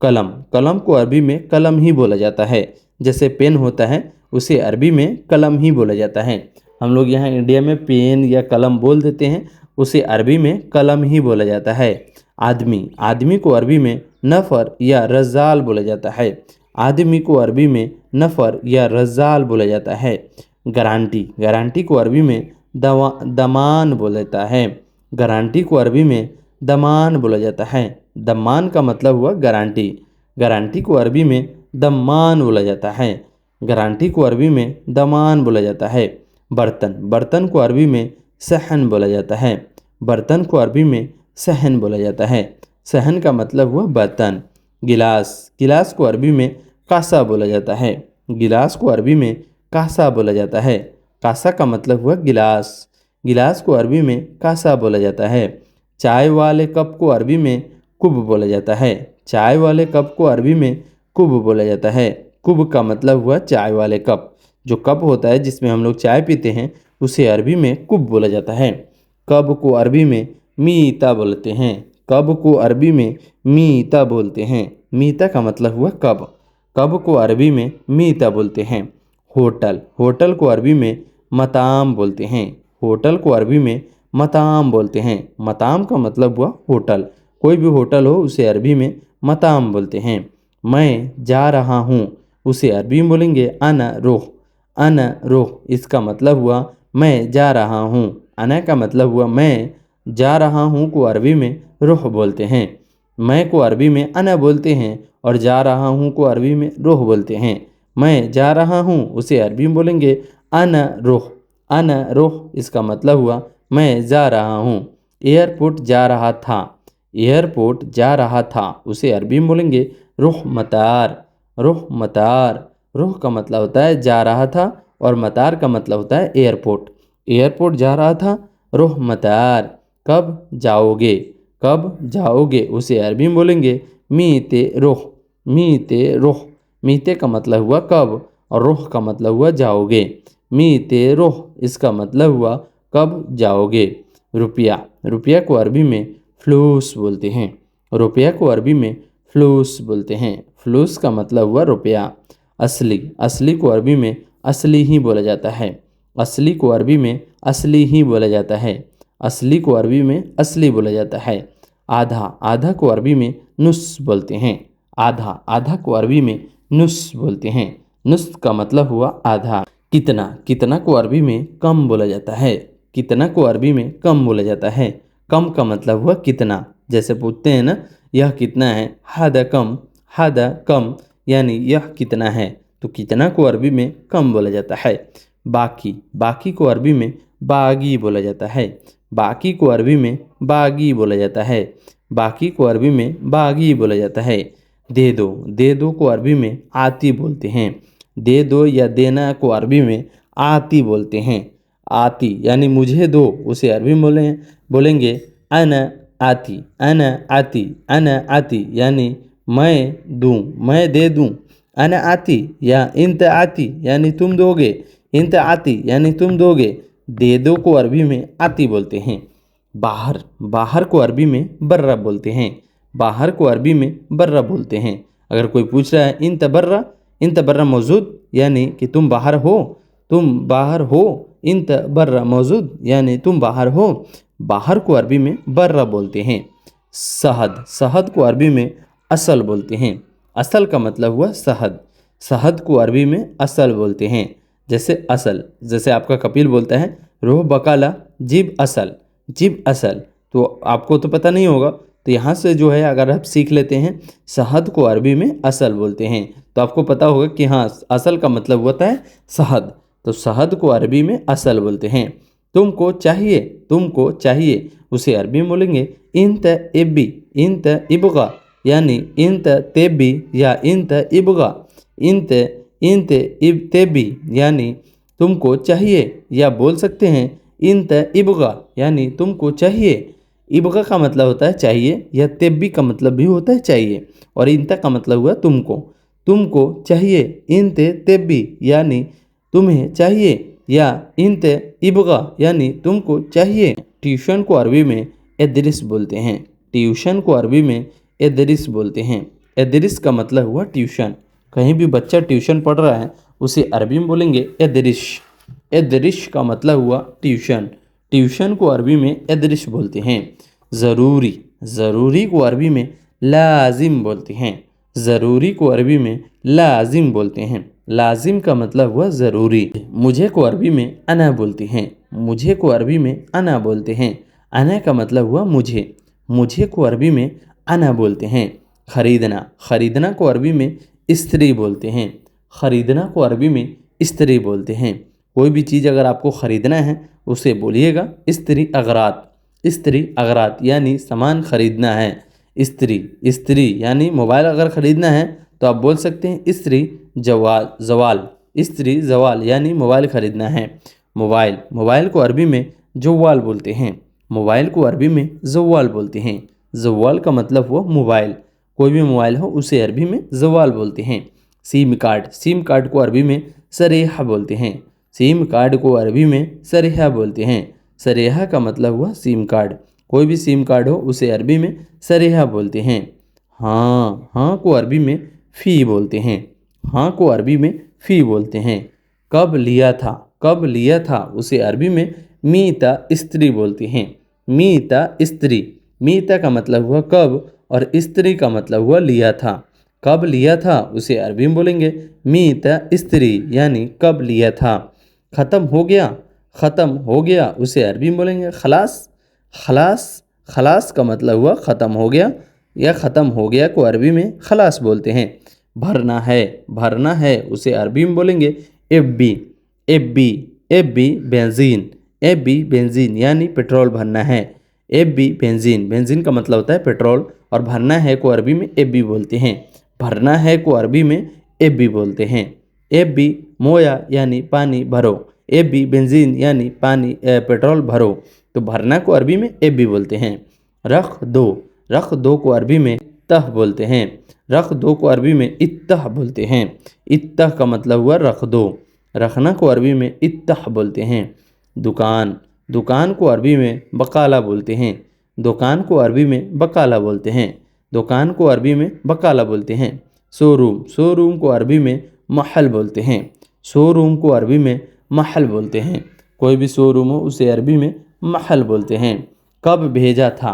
कलम, कलम को अरबी में कलम ही बोला जाता है। जैसे पेन होता है उसे अरबी में कलम ही बोला जाता है। हम लोग यहाँ इंडिया में पेन या कलम बोल देते हैं, उसे अरबी में कलम ही बोला जाता है। आदमी, आदमी को अरबी में नफ़र या रज़ाल बोला जाता है। आदमी को अरबी में नफ़र या रज़ाल बोला जाता है। गारंटी, गारंटी को अरबी में दमान बोला जाता है। गारंटी को अरबी में दमान बोला जाता है। दमान का मतलब हुआ गारंटी। गारंटी को अरबी में दमान बोला जाता है। गारंटी को अरबी में दमान बोला जाता है। बर्तन, बर्तन को अरबी में सहन बोला जाता है। बर्तन को अरबी में सहन बोला जाता है। सहन का मतलब हुआ बर्तन। गिलास, गिलास को अरबी में कासा बोला जाता है। गिलास को अरबी में कासा बोला जाता है। कासा का मतलब हुआ गिलास। गिलास को अरबी में कासा बोला जाता है। चाय वाले कप को अरबी में कुब बोला जाता है। चाय वाले कप को अरबी में कुब बोला जाता है। कुब का मतलब हुआ चाय वाले कप। जो कप होता है जिसमें हम लोग चाय पीते हैं उसे अरबी में कुब बोला जाता है। कब को अरबी में मीता बोलते हैं। कब को अरबी में मीता बोलते हैं। मीता का मतलब हुआ कब। कब को अरबी में मीता बोलते हैं। होटल, होटल को अरबी में मताम बोलते हैं। होटल को अरबी में मताम बोलते हैं। मताम का मतलब हुआ होटल। कोई भी होटल हो उसे अरबी में मताम बोलते हैं। मैं जा रहा हूँ उसे अरबी में बोलेंगे अना रोह। अना रोह, इसका मतलब हुआ मैं जा रहा हूँ। अना का मतलब हुआ मैं, जा रहा हूँ को अरबी में रोह बोलते हैं। मैं को अरबी में अना बोलते हैं और जा रहा हूँ को अरबी में रोह बोलते हैं। मैं जा रहा हूँ उसे अरबी में बोलेंगे अना रोह। अना रोह, इसका मतलब हुआ मैं जा रहा हूँ। एयरपोर्ट जा रहा था। एयरपोर्ट जा रहा था उसे अरबी में बोलेंगे रुह मतार। रुह मतार, रुह का मतलब होता है जा रहा था और मतार का मतलब होता है एयरपोर्ट। एयरपोर्ट जा रहा था, रुह मतार। कब जाओगे, कब जाओगे उसे अरबी में बोलेंगे मीते रुह। मीते रुह, मीते का मतलब हुआ कब और रुह का मतलब हुआ जाओगे। मीते रुह, इसका मतलब हुआ कब जाओगे। रुपया, रुपया को अरबी में फ्लूस बोलते हैं। रुपया को अरबी में फ्लूस बोलते हैं। फ्लूस का मतलब हुआ रुपया। असली, असली को अरबी में असली ही बोला जाता है। असली को अरबी में असली ही बोला जाता है। असली को अरबी में असली बोला जाता है। आधा, आधा को अरबी में नुस बोलते हैं। आधा, आधा को अरबी में नुस बोलते हैं। नुस का मतलब हुआ आधा। कितना, कितना को अरबी में कम बोला जाता है। कितना को अरबी में कम बोला जाता है। कम का मतलब हुआ कितना। जैसे पूछते हैं ना यह कितना है, हादा कम, हादा कम, यानी यह कितना है। तो कितना को अरबी में कम बोला जाता है। बाकी, बाकी को अरबी में बागी बोला जाता है। बाकी को अरबी में बागी बोला जाता है। बाकी को अरबी में बागी बोला जाता है। दे दो, दे दो को अरबी में आती बोलते हैं। दे दो या देना को अरबी में आती बोलते हैं। आती यानी मुझे दो, उसे अरबी में बोलेंगे अना आती। अना आती, अना आती यानी मैं दूँ, मैं दे दूँ। अना आती या इंत आती यानी तुम दोगे, इंत आती यानी तुम दोगे। दे दो को अरबी में आती बोलते हैं। बाहर, बाहर को अरबी में बर्रा बोलते हैं। बाहर को अरबी में बर्रा बोलते हैं। अगर कोई पूछ रहा है इन तबर्रा मौजूद यानी कि तुम बाहर हो, तुम बाहर हो। इन तबर्रा मौजूद यानी तुम बाहर हो। बाहर को अरबी में बर्रा बोलते हैं। शहद, शहद को अरबी में असल बोलते हैं। असल का मतलब हुआ शहद। शहद को अरबी में असल बोलते हैं। जैसे असल, जैसे आपका कपिल बोलता है रोह बकाला जीब असल, जीब असल। तो आपको तो पता नहीं होगा, तो यहाँ से जो है अगर आप सीख लेते हैं शहद को अरबी में असल बोलते हैं, तो आपको पता होगा कि हाँ असल का मतलब होता है शहद। तो शहद को अरबी में असल बोलते हैं। तुमको चाहिए, तुमको चाहिए उसे अरबी में बोलेंगे इंत इब्बी, इंत इबगा यानी इंत तेबी या इंत इबगा। इंत इंत इब तेबी यानी तुमको चाहिए, या बोल सकते हैं इंत इबगा यानी तुमको चाहिए। इबगा का मतलब होता है चाहिए, या तेबी का मतलब भी होता है चाहिए, और इंत का मतलब हुआ तुमको। तुमको चाहिए इंत तेबी यानी तुम्हें चाहिए, या इंत इबगा यानी तुमको चाहिए। ट्यूशन को अरबी में एदरिस बोलते हैं। ट्यूशन को अरबी में एदरिस बोलते हैं। एदरिस का मतलब हुआ ट्यूशन। कहीं भी बच्चा ट्यूशन पढ़ रहा है उसे अरबी में बोलेंगे एदरिश। एदरिश का मतलब हुआ ट्यूशन। ट्यूशन को अरबी में एदरिश बोलते हैं। ज़रूरी, ज़रूरी को अरबी में लाजिम बोलते हैं। ज़रूरी को अरबी में लाजिम बोलते हैं। लाजिम का मतलब हुआ ज़रूरी। मुझे को अरबी में अना बोलते हैं। मुझे को अरबी में अना बोलते हैं। अना का मतलब हुआ मुझे। मुझे को अरबी में अना बोलते हैं। ख़रीदना, ख़रीदना को अरबी में इस्त्री बोलते हैं। ख़रीदना को अरबी में इस्त्री बोलते हैं। कोई भी चीज़ अगर आपको ख़रीदना है उसे बोलिएगा इस्त्री अगरात। इस्त्री अगरात यानी सामान ख़रीदना है। इस्त्री, इस्त्री यानी मोबाइल अगर ख़रीदना है तो आप बोल सकते हैं इस्त्री जवाल जवाल। इस्त्री जवाल यानी मोबाइल ख़रीदना है। मोबाइल, मोबाइल को अरबी में जवाल बोलते हैं। मोबाइल को अरबी में जवाल बोलते हैं। जवाल का मतलब हुआ मोबाइल। कोई भी मोबाइल हो उसे अरबी में जवाल बोलते हैं। सिम कार्ड, सिम कार्ड को अरबी में सरेहा बोलते हैं। सिम कार्ड को अरबी में सरेहा बोलते हैं। सरेहा का मतलब हुआ सिम कार्ड। कोई भी सिम कार्ड हो उसे अरबी में सरेहा बोलते हैं। हाँ, हाँ को अरबी में फ़ी बोलते हैं। हाँ को अरबी में फ़ी बोलते हैं। कब लिया था, कब लिया था उसे अरबी में मीता स्त्री बोलते हैं। मीता स्त्री, मीता का मतलब हुआ कब, और स्त्री का मतलब हुआ लिया था। कब लिया था उसे अरबी में बोलेंगे मीता स्त्री यानी कब लिया था। ख़त्म हो गया, ख़त्म हो गया उसे अरबी में बोलेंगे खलास। खलास, खलास का मतलब हुआ ख़त्म हो गया, या ख़त्म हो गया को अरबी में खलास बोलते हैं। भरना है, भरना है उसे अरबी में बोलेंगे एब्बी। एब्बी, एब्बी बेंजीन। एब्बी बेंजीन यानी पेट्रोल भरना है। एब्बी बेंजीन, बेंजीन का मतलब होता है पेट्रोल, और भरना है को अरबी में एब्बी बोलते हैं। भरना है को अरबी में एब्बी बोलते हैं। एब्बी मोया यानी पानी भरो। एब्बी बेंजीन यानी पानी पेट्रोल भरो। तो भरना को अरबी में एब्बी बोलते हैं। रख दो, रख दो को अरबी में तह बोलते हैं। रख दो को अरबी में इत्तह बोलते हैं। इत्तह का मतलब हुआ रख दो। रखना को अरबी में इत्तह बोलते हैं। दुकान, दुकान को अरबी में बकाला बोलते हैं। दुकान को अरबी में बकाला बोलते हैं। दुकान को अरबी में बकाला बोलते हैं। शोरूम, शोरूम को अरबी में महल बोलते हैं। शोरूम को अरबी में महल बोलते हैं। कोई भी शोरूम हो उसे अरबी में महल बोलते हैं। कब भेजा था,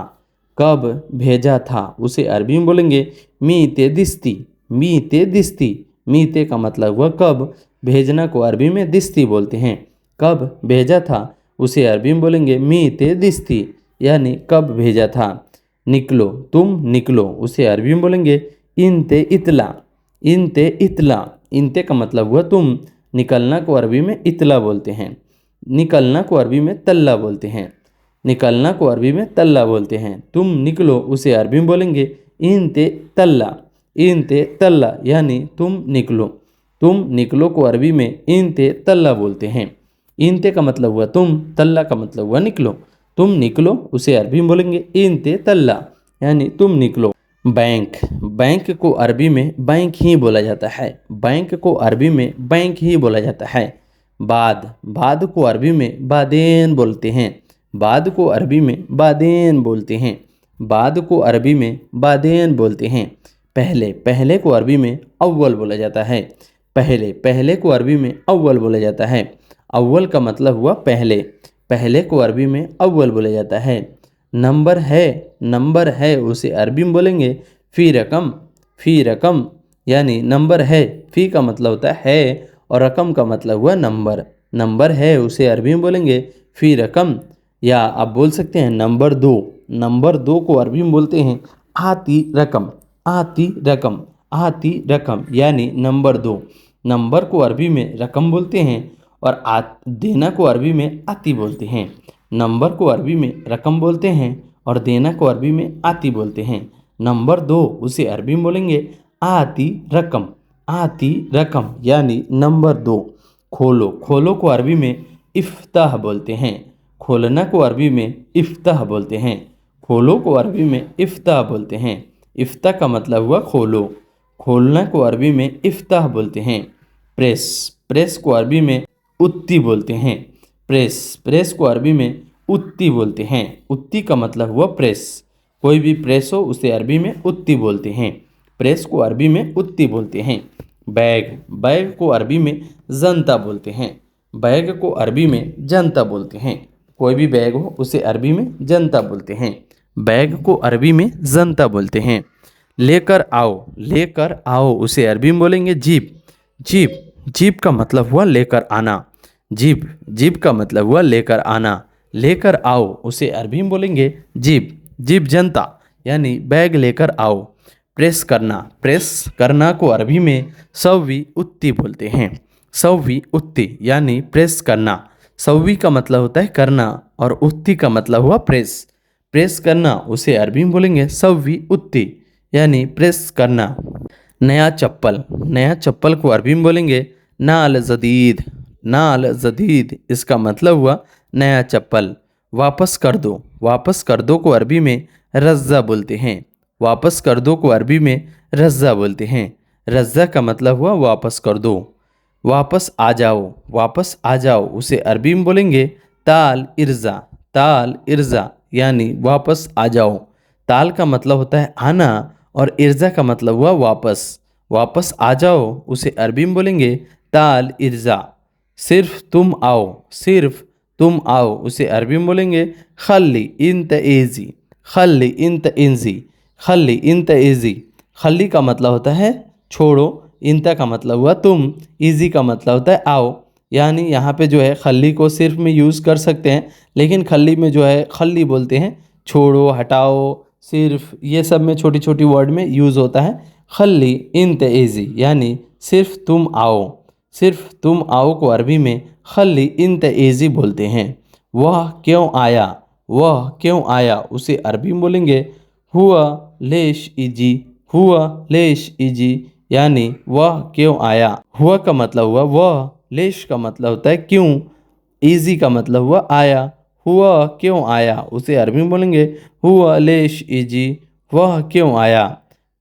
कब भेजा था उसे अरबी में बोलेंगे मीते दिस्ती। मीते दिस्ती, मीते का मतलब हुआ कब, भेजना को अरबी में दिस्ती बोलते हैं। कब भेजा था उसे अरबी में बोलेंगे मीते दिस्ती यानी कब भेजा था। निकलो, तुम निकलो उसे अरबी में बोलेंगे इनते इतला। इनते इतला, इनते का मतलब हुआ तुम। निकलना को अरबी में इतला बोलते हैं। निकलना को अरबी में तल्ला बोलते हैं। निकलना को अरबी में तल्ला बोलते हैं। तुम निकलो उसे अरबी में बोलेंगे इनते तल्ला। इनते तल्ला यानी तुम निकलो। तुम निकलो को अरबी में इनते तल्ला बोलते हैं। इनते का मतलब हुआ तुम, तल्ला का मतलब हुआ निकलो। तुम निकलो उसे अरबी में बोलेंगे इनते तल्ला यानी तुम निकलो। बैंक, बैंक को अरबी में बैंक ही बोला जाता है। बैंक को अरबी में बैंक ही बोला जाता है। बाद, बाद को अरबी में बादेन बोलते हैं। बाद को अरबी में बादेन बोलते हैं। बाद को अरबी में बादेन बोलते हैं। पहले, पहले को अरबी में अव्वल बोला जाता है। पहले, पहले को अरबी में अव्वल बोला जाता है। अव्वल का मतलब हुआ पहले। पहले को अरबी में अव्वल बोला जाता है। नंबर है, नंबर है उसे अरबी में बोलेंगे फ़ी रकम। फ़ी रकम यानी नंबर है। फ़ी का मतलब होता है और रकम का मतलब हुआ नंबर। नंबर है उसे अरबी में बोलेंगे फ़ी रकम। या आप बोल सकते हैं नंबर दो। नंबर दो को अरबी में बोलते हैं आती रकम। आती रकम, आती रकम यानी नंबर दो। नंबर को अरबी में रकम बोलते हैं और देना को अरबी में आती बोलते हैं। नंबर को अरबी में रकम बोलते हैं और देना को अरबी में आती बोलते हैं। नंबर दो उसे अरबी में बोलेंगे आती रकम। आती रकम यानी नंबर दो। खोलो, खोलो को अरबी में इफ्ताह बोलते हैं। खोलना को अरबी में इफ्ताह बोलते हैं। खोलो को अरबी में इफ्ताह बोलते हैं। इफ्ताह का मतलब हुआ खोलो। खोलना को अरबी में इफ्ताह बोलते हैं। प्रेस, प्रेस को अरबी में उत्ती बोलते हैं। प्रेस, प्रेस को अरबी में उत्ती बोलते हैं। उत्ती का मतलब हुआ प्रेस। कोई भी प्रेस हो उसे अरबी में उत्ती बोलते हैं। प्रेस को अरबी में उत्ती बोलते हैं। बैग, बैग को अरबी में जनता बोलते हैं। बैग को अरबी में जनता बोलते हैं। कोई भी बैग हो उसे अरबी में जनता बोलते हैं। बैग को अरबी में जनता बोलते हैं। लेकर आओ, लेकर आओ उसे अरबी में बोलेंगे जीप। जीप, जीप का मतलब हुआ लेकर आना। जीप, जीप का मतलब हुआ लेकर आना। लेकर आओ उसे अरबी में बोलेंगे जीप। जीप जनता यानी बैग लेकर आओ। प्रेस करना, प्रेस करना को अरबी में सव्वी उत्ती बोलते हैं। सव्वी उत्ती यानी प्रेस करना। सव्वी का मतलब होता है करना और उत्ती का मतलब हुआ प्रेस। प्रेस करना उसे अरबी में बोलेंगे सव्वी उत्ती यानी प्रेस करना। नया चप्पल, नया चप्पल को अरबी में बोलेंगे नाल जदीद। नाल जदीद इसका मतलब हुआ नया चप्पल। वापस कर दो, वापस कर दो को अरबी में रज़्ज़ा बोलते हैं। वापस कर दो को अरबी में रज़्ज़ा बोलते हैं। रज़्ज़ा का मतलब हुआ वापस कर दो। वापस आ जाओ, वापस आ जाओ उसे अरबी में बोलेंगे ताल इर्ज़ा। ताल इर्ज़ा यानी वापस आ जाओ। ताल का मतलब होता है आना और इर्ज़ा का मतलब हुआ वापस। वापस आ जाओ उसे अरबी में बोलेंगे ताल इर्ज़ा। सिर्फ तुम आओ, सिर्फ तुम आओ उसे अरबी में बोलेंगे खल्ली इंत एज़ी। खल्ली इंत इंजी, खल्ली इंत एज़ी। खल्ली का मतलब होता है छोड़ो, इंता का मतलब हुआ तुम, इजी का मतलब होता है आओ। यानी यहाँ पे जो है खल्ली को सिर्फ में यूज़ कर सकते हैं, लेकिन खल्ली में जो है खल्ली बोलते हैं छोड़ो, हटाओ, सिर्फ, ये सब में छोटी छोटी वर्ड में यूज़ होता है। खल्ली इंत एज़ी यानी सिर्फ तुम आओ। सिर्फ तुम आओ को अरबी में खल्ली इंत एज़ी बोलते हैं। वह क्यों आया, वह क्यों आया उसे अरबी में बोलेंगे हुआ लेश इजी। हुआ लेश इजी यानी वह क्यों आया। हुआ का मतलब हुआ वह, लेश का मतलब होता है क्यों, इजी का मतलब हुआ आया। हुआ क्यों आया उसे अरबी में बोलेंगे हुआ लेश इजी। वह क्यों आया।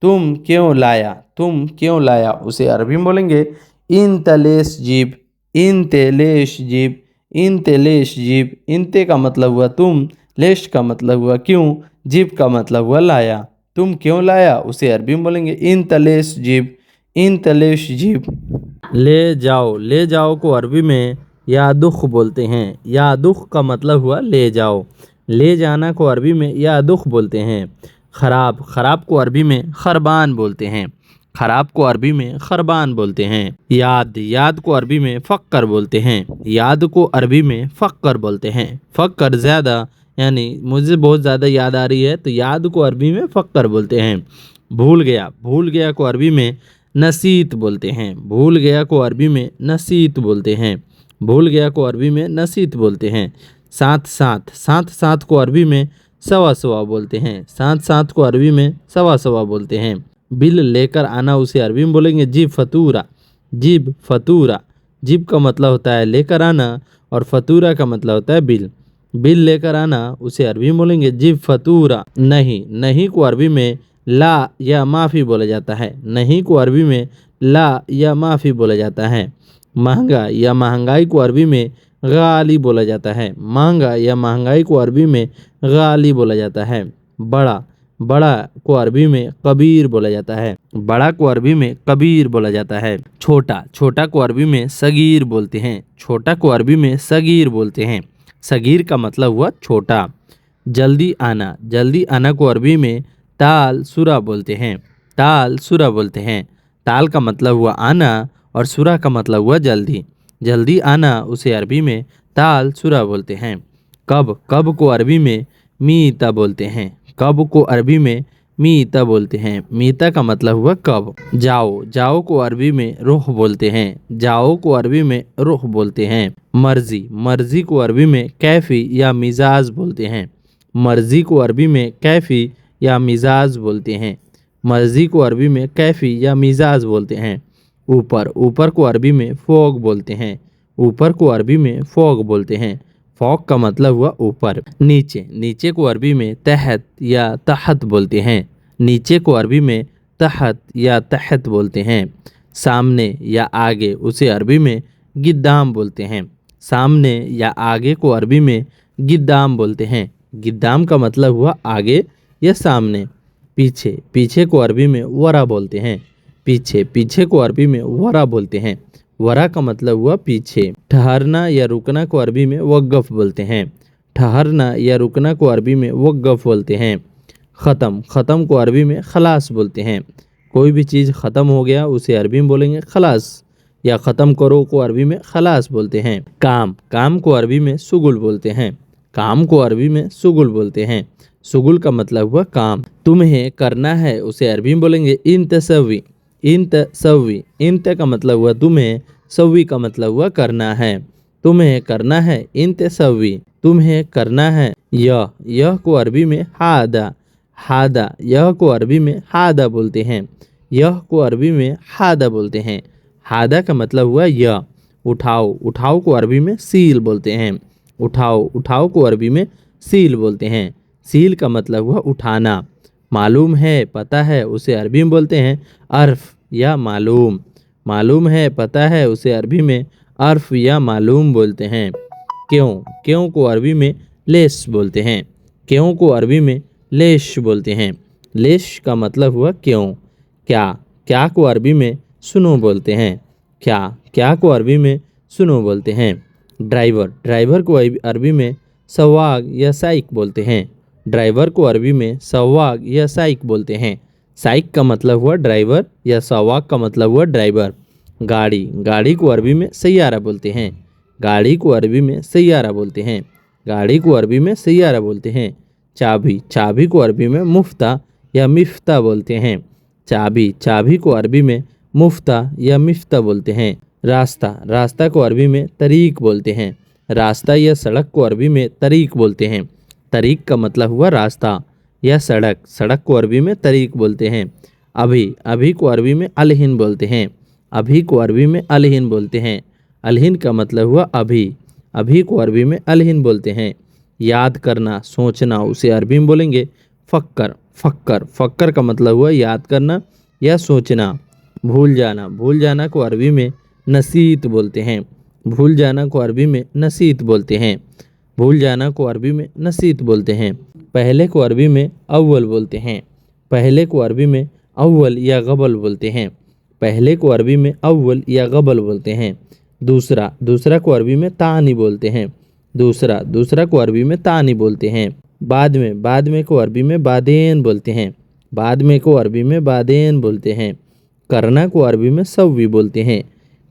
तुम क्यों लाया, तुम क्यों लाया उसे अरबी में बोलेंगे इन तलेश जीब। इन तेलेश जीब, इन तेलेश जीब। इनते का मतलब हुआ तुम, लेश का मतलब हुआ क्यों, जीब का मतलब हुआ लाया। तुम क्यों लाया उसे अरबी में बोलेंगे इन तलेश जीब। इन तलेश जीब। ले जाओ, ले जाओ को अरबी में या दुख बोलते हैं। या दुख का मतलब हुआ ले जाओ। ले जाना को अरबी में या दुख बोलते हैं। ख़राब, ख़राब को अरबी में खरबान बोलते हैं। ख़राब को अरबी में खरबान बोलते हैं। याद, याद को अरबी में फ़क्कर बोलते हैं। याद को अरबी में फ़क्कर बोलते हैं। फ़क्कर ज़्यादा यानी मुझे बहुत ज़्यादा याद आ रही है, तो याद को अरबी में फ़क्कर बोलते हैं। भूल गया, भूल गया को अरबी में नसीत बोलते हैं। भूल गया को अरबी में नसीत बोलते हैं। भूल गया को अरबी में नसीत बोलते हैं। साथ साथ, साथ साथ को अरबी में सवा सवा बोलते हैं। साथ साथ को अरबी में सवा सवा बोलते हैं। बिल लेकर आना उसे अरबी में बोलेंगे जीब फतूरा। जीब फतूरा। जीब का मतलब होता है लेकर आना और फतूरा का मतलब होता है बिल। बिल लेकर आना उसे अरबी में बोलेंगे जीब फतूरा। नहीं, नहीं को अरबी में ला या माफ़ी बोला जाता है। नहीं को अरबी में ला या माफ़ी बोला जाता है। महंगा या महंगाई को अरबी में गाली बोला जाता है। महंगा या महंगाई को अरबी में गाली बोला जाता है। बड़ा बड़ा को अरबी में कबीर बोला जाता है। बड़ा को अरबी में कबीर बोला जाता है। छोटा छोटा को अरबी में सगीर बोलते हैं। छोटा को अरबी में सगीर बोलते हैं। सगीर का मतलब हुआ छोटा। जल्दी आना को अरबी में ताल सुरा बोलते हैं। ताल सुरा बोलते हैं। ताल का मतलब हुआ आना और सुरा का मतलब हुआ जल्दी। जल्दी आना उसे अरबी में ताल सुरा बोलते हैं। कब को अरबी में मीता बोलते हैं। कब को अरबी में मीता बोलते हैं। मीता का मतलब हुआ कब। जाओ को अरबी में रुख बोलते हैं। जाओ को अरबी में रुख बोलते हैं। मर्जी को अरबी में कैफी या मिजाज बोलते हैं। मर्जी को अरबी में कैफी या मिजाज बोलते हैं। मर्जी को अरबी में कैफी या मिजाज बोलते हैं। ऊपर को अरबी में फोग बोलते हैं। ऊपर को अरबी में फोग बोलते हैं। फोग का मतलब हुआ ऊपर। नीचे को अरबी में तहत या तहत बोलते हैं। नीचे को अरबी में तहत या तहत बोलते हैं। सामने या आगे उसे अरबी में गिद्दाम बोलते हैं। सामने या आगे को अरबी में गिद्दाम बोलते हैं। गिद्दाम का मतलब हुआ आगे या सामने। पीछे को अरबी में वरा बोलते हैं। पीछे को अरबी में वरा बोलते हैं। वरा का मतलब हुआ पीछे। ठहरना या रुकना को अरबी में वक़्फ़ बोलते हैं। ठहरना या रुकना को अरबी में वक़्फ़ बोलते हैं। ख़त्म को अरबी में खलास बोलते हैं। कोई भी चीज़ ख़त्म हो गया उसे अरबी में बोलेंगे खलास, या ख़त्म करो को अरबी में खलास बोलते हैं। काम को अरबी में सुगुल बोलते हैं। काम को अरबी में सुगुल बोलते हैं। सुगुल का मतलब हुआ काम। तुम्हें करना है उसे अरबी में बोलेंगे इंत सवी। इंत का मतलब हुआ तुम्हें, सवी का मतलब हुआ करना है। तुम्हें करना है इंत सवी। तुम्हें करना है। यह को अरबी में हादा। यह को अरबी में हादा बोलते हैं। यह को अरबी में हादा बोलते हैं। हादा का मतलब हुआ यह। उठाओ को अरबी में सील बोलते हैं। उठाओ को अरबी में सील बोलते हैं। सील का मतलब हुआ उठाना। मालूम है पता है उसे अरबी में बोलते हैं अर्फ या मालूम। मालूम है पता है उसे अरबी में अर्फ या मालूम बोलते हैं। क्यों को अरबी में लेश बोलते हैं। क्यों को अरबी में लेश बोलते हैं। लेश का मतलब हुआ क्यों। क्या को अरबी में सुनो बोलते हैं। क्या को अरबी में सुनो बोलते हैं। ड्राइवर को अरबी में सवाग या साइक बोलते हैं। ड्राइवर को अरबी में सवाग या साइक बोलते हैं। साइक का मतलब हुआ ड्राइवर या सवाग का मतलब हुआ ड्राइवर। गाड़ी को अरबी में सैयारा बोलते हैं। गाड़ी को अरबी में सैयारा बोलते हैं। गाड़ी को अरबी में सैयारा बोलते हैं। चाबी को अरबी में मुफ्ता या मिफ्ता बोलते हैं। चाबी को अरबी में मुफ्ता या मिफ्ता बोलते हैं। रास्ता को अरबी में तरीक बोलते हैं। रास्ता या सड़क को अरबी में तरीक बोलते हैं। तरीक का मतलब हुआ रास्ता या सड़क। सड़क को अरबी में तरीक बोलते हैं। अभी को अरबी में अलहिन बोलते हैं। अभी को अरबी में अलहिन बोलते हैं। अलहिन का मतलब हुआ अभी। अभी को अरबी में अलहिन बोलते हैं। याद करना, सोचना उसे अरबी में बोलेंगे फक्कर का मतलब हुआ याद करना या सोचना। भूल जाना को अरबी में नसीत बोलते हैं। भूल जाना को अरबी में नसीत बोलते हैं। भूल जाना को अरबी में नसीत बोलते हैं। पहले को अरबी में अव्वल बोलते हैं। पहले को अरबी में अव्वल या गबल बोलते हैं। पहले को अरबी में अव्वल या गबल बोलते हैं। दूसरा को अरबी में तानी बोलते हैं। दूसरा को अरबी में तानी बोलते हैं। बाद में को अरबी में बादेन बोलते हैं। बाद में को अरबी में बादेन बोलते हैं। करना को अरबी में सव्वी बोलते हैं।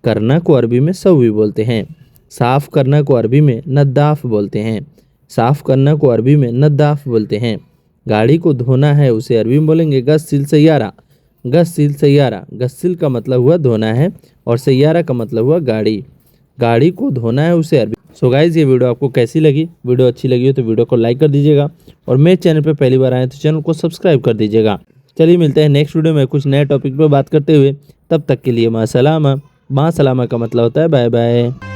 करना को अरबी में सव्वी बोलते हैं। साफ़ करना को अरबी में नद्दाफ़ बोलते हैं। साफ़ करना को अरबी में नद्दाफ़ बोलते हैं। गाड़ी को धोना है उसे अरबी में बोलेंगे गस्सिल सैयारा। गस्सिल का मतलब हुआ धोना है और सैयारा का मतलब हुआ गाड़ी। गाड़ी को धोना है उसे अरबी। सो गाइज़, ये वीडियो आपको कैसी लगी? वीडियो अच्छी लगी हो तो वीडियो को लाइक कर दीजिएगा और मेरे चैनल पर पहली बार आए तो चैनल को सब्सक्राइब कर दीजिएगा। चलिए मिलते हैं नेक्स्ट वीडियो में कुछ नए टॉपिक पर बात करते हुए। तब तक के लिए माँ सलामा। माँ सलामा का मतलब होता है बाय बाय।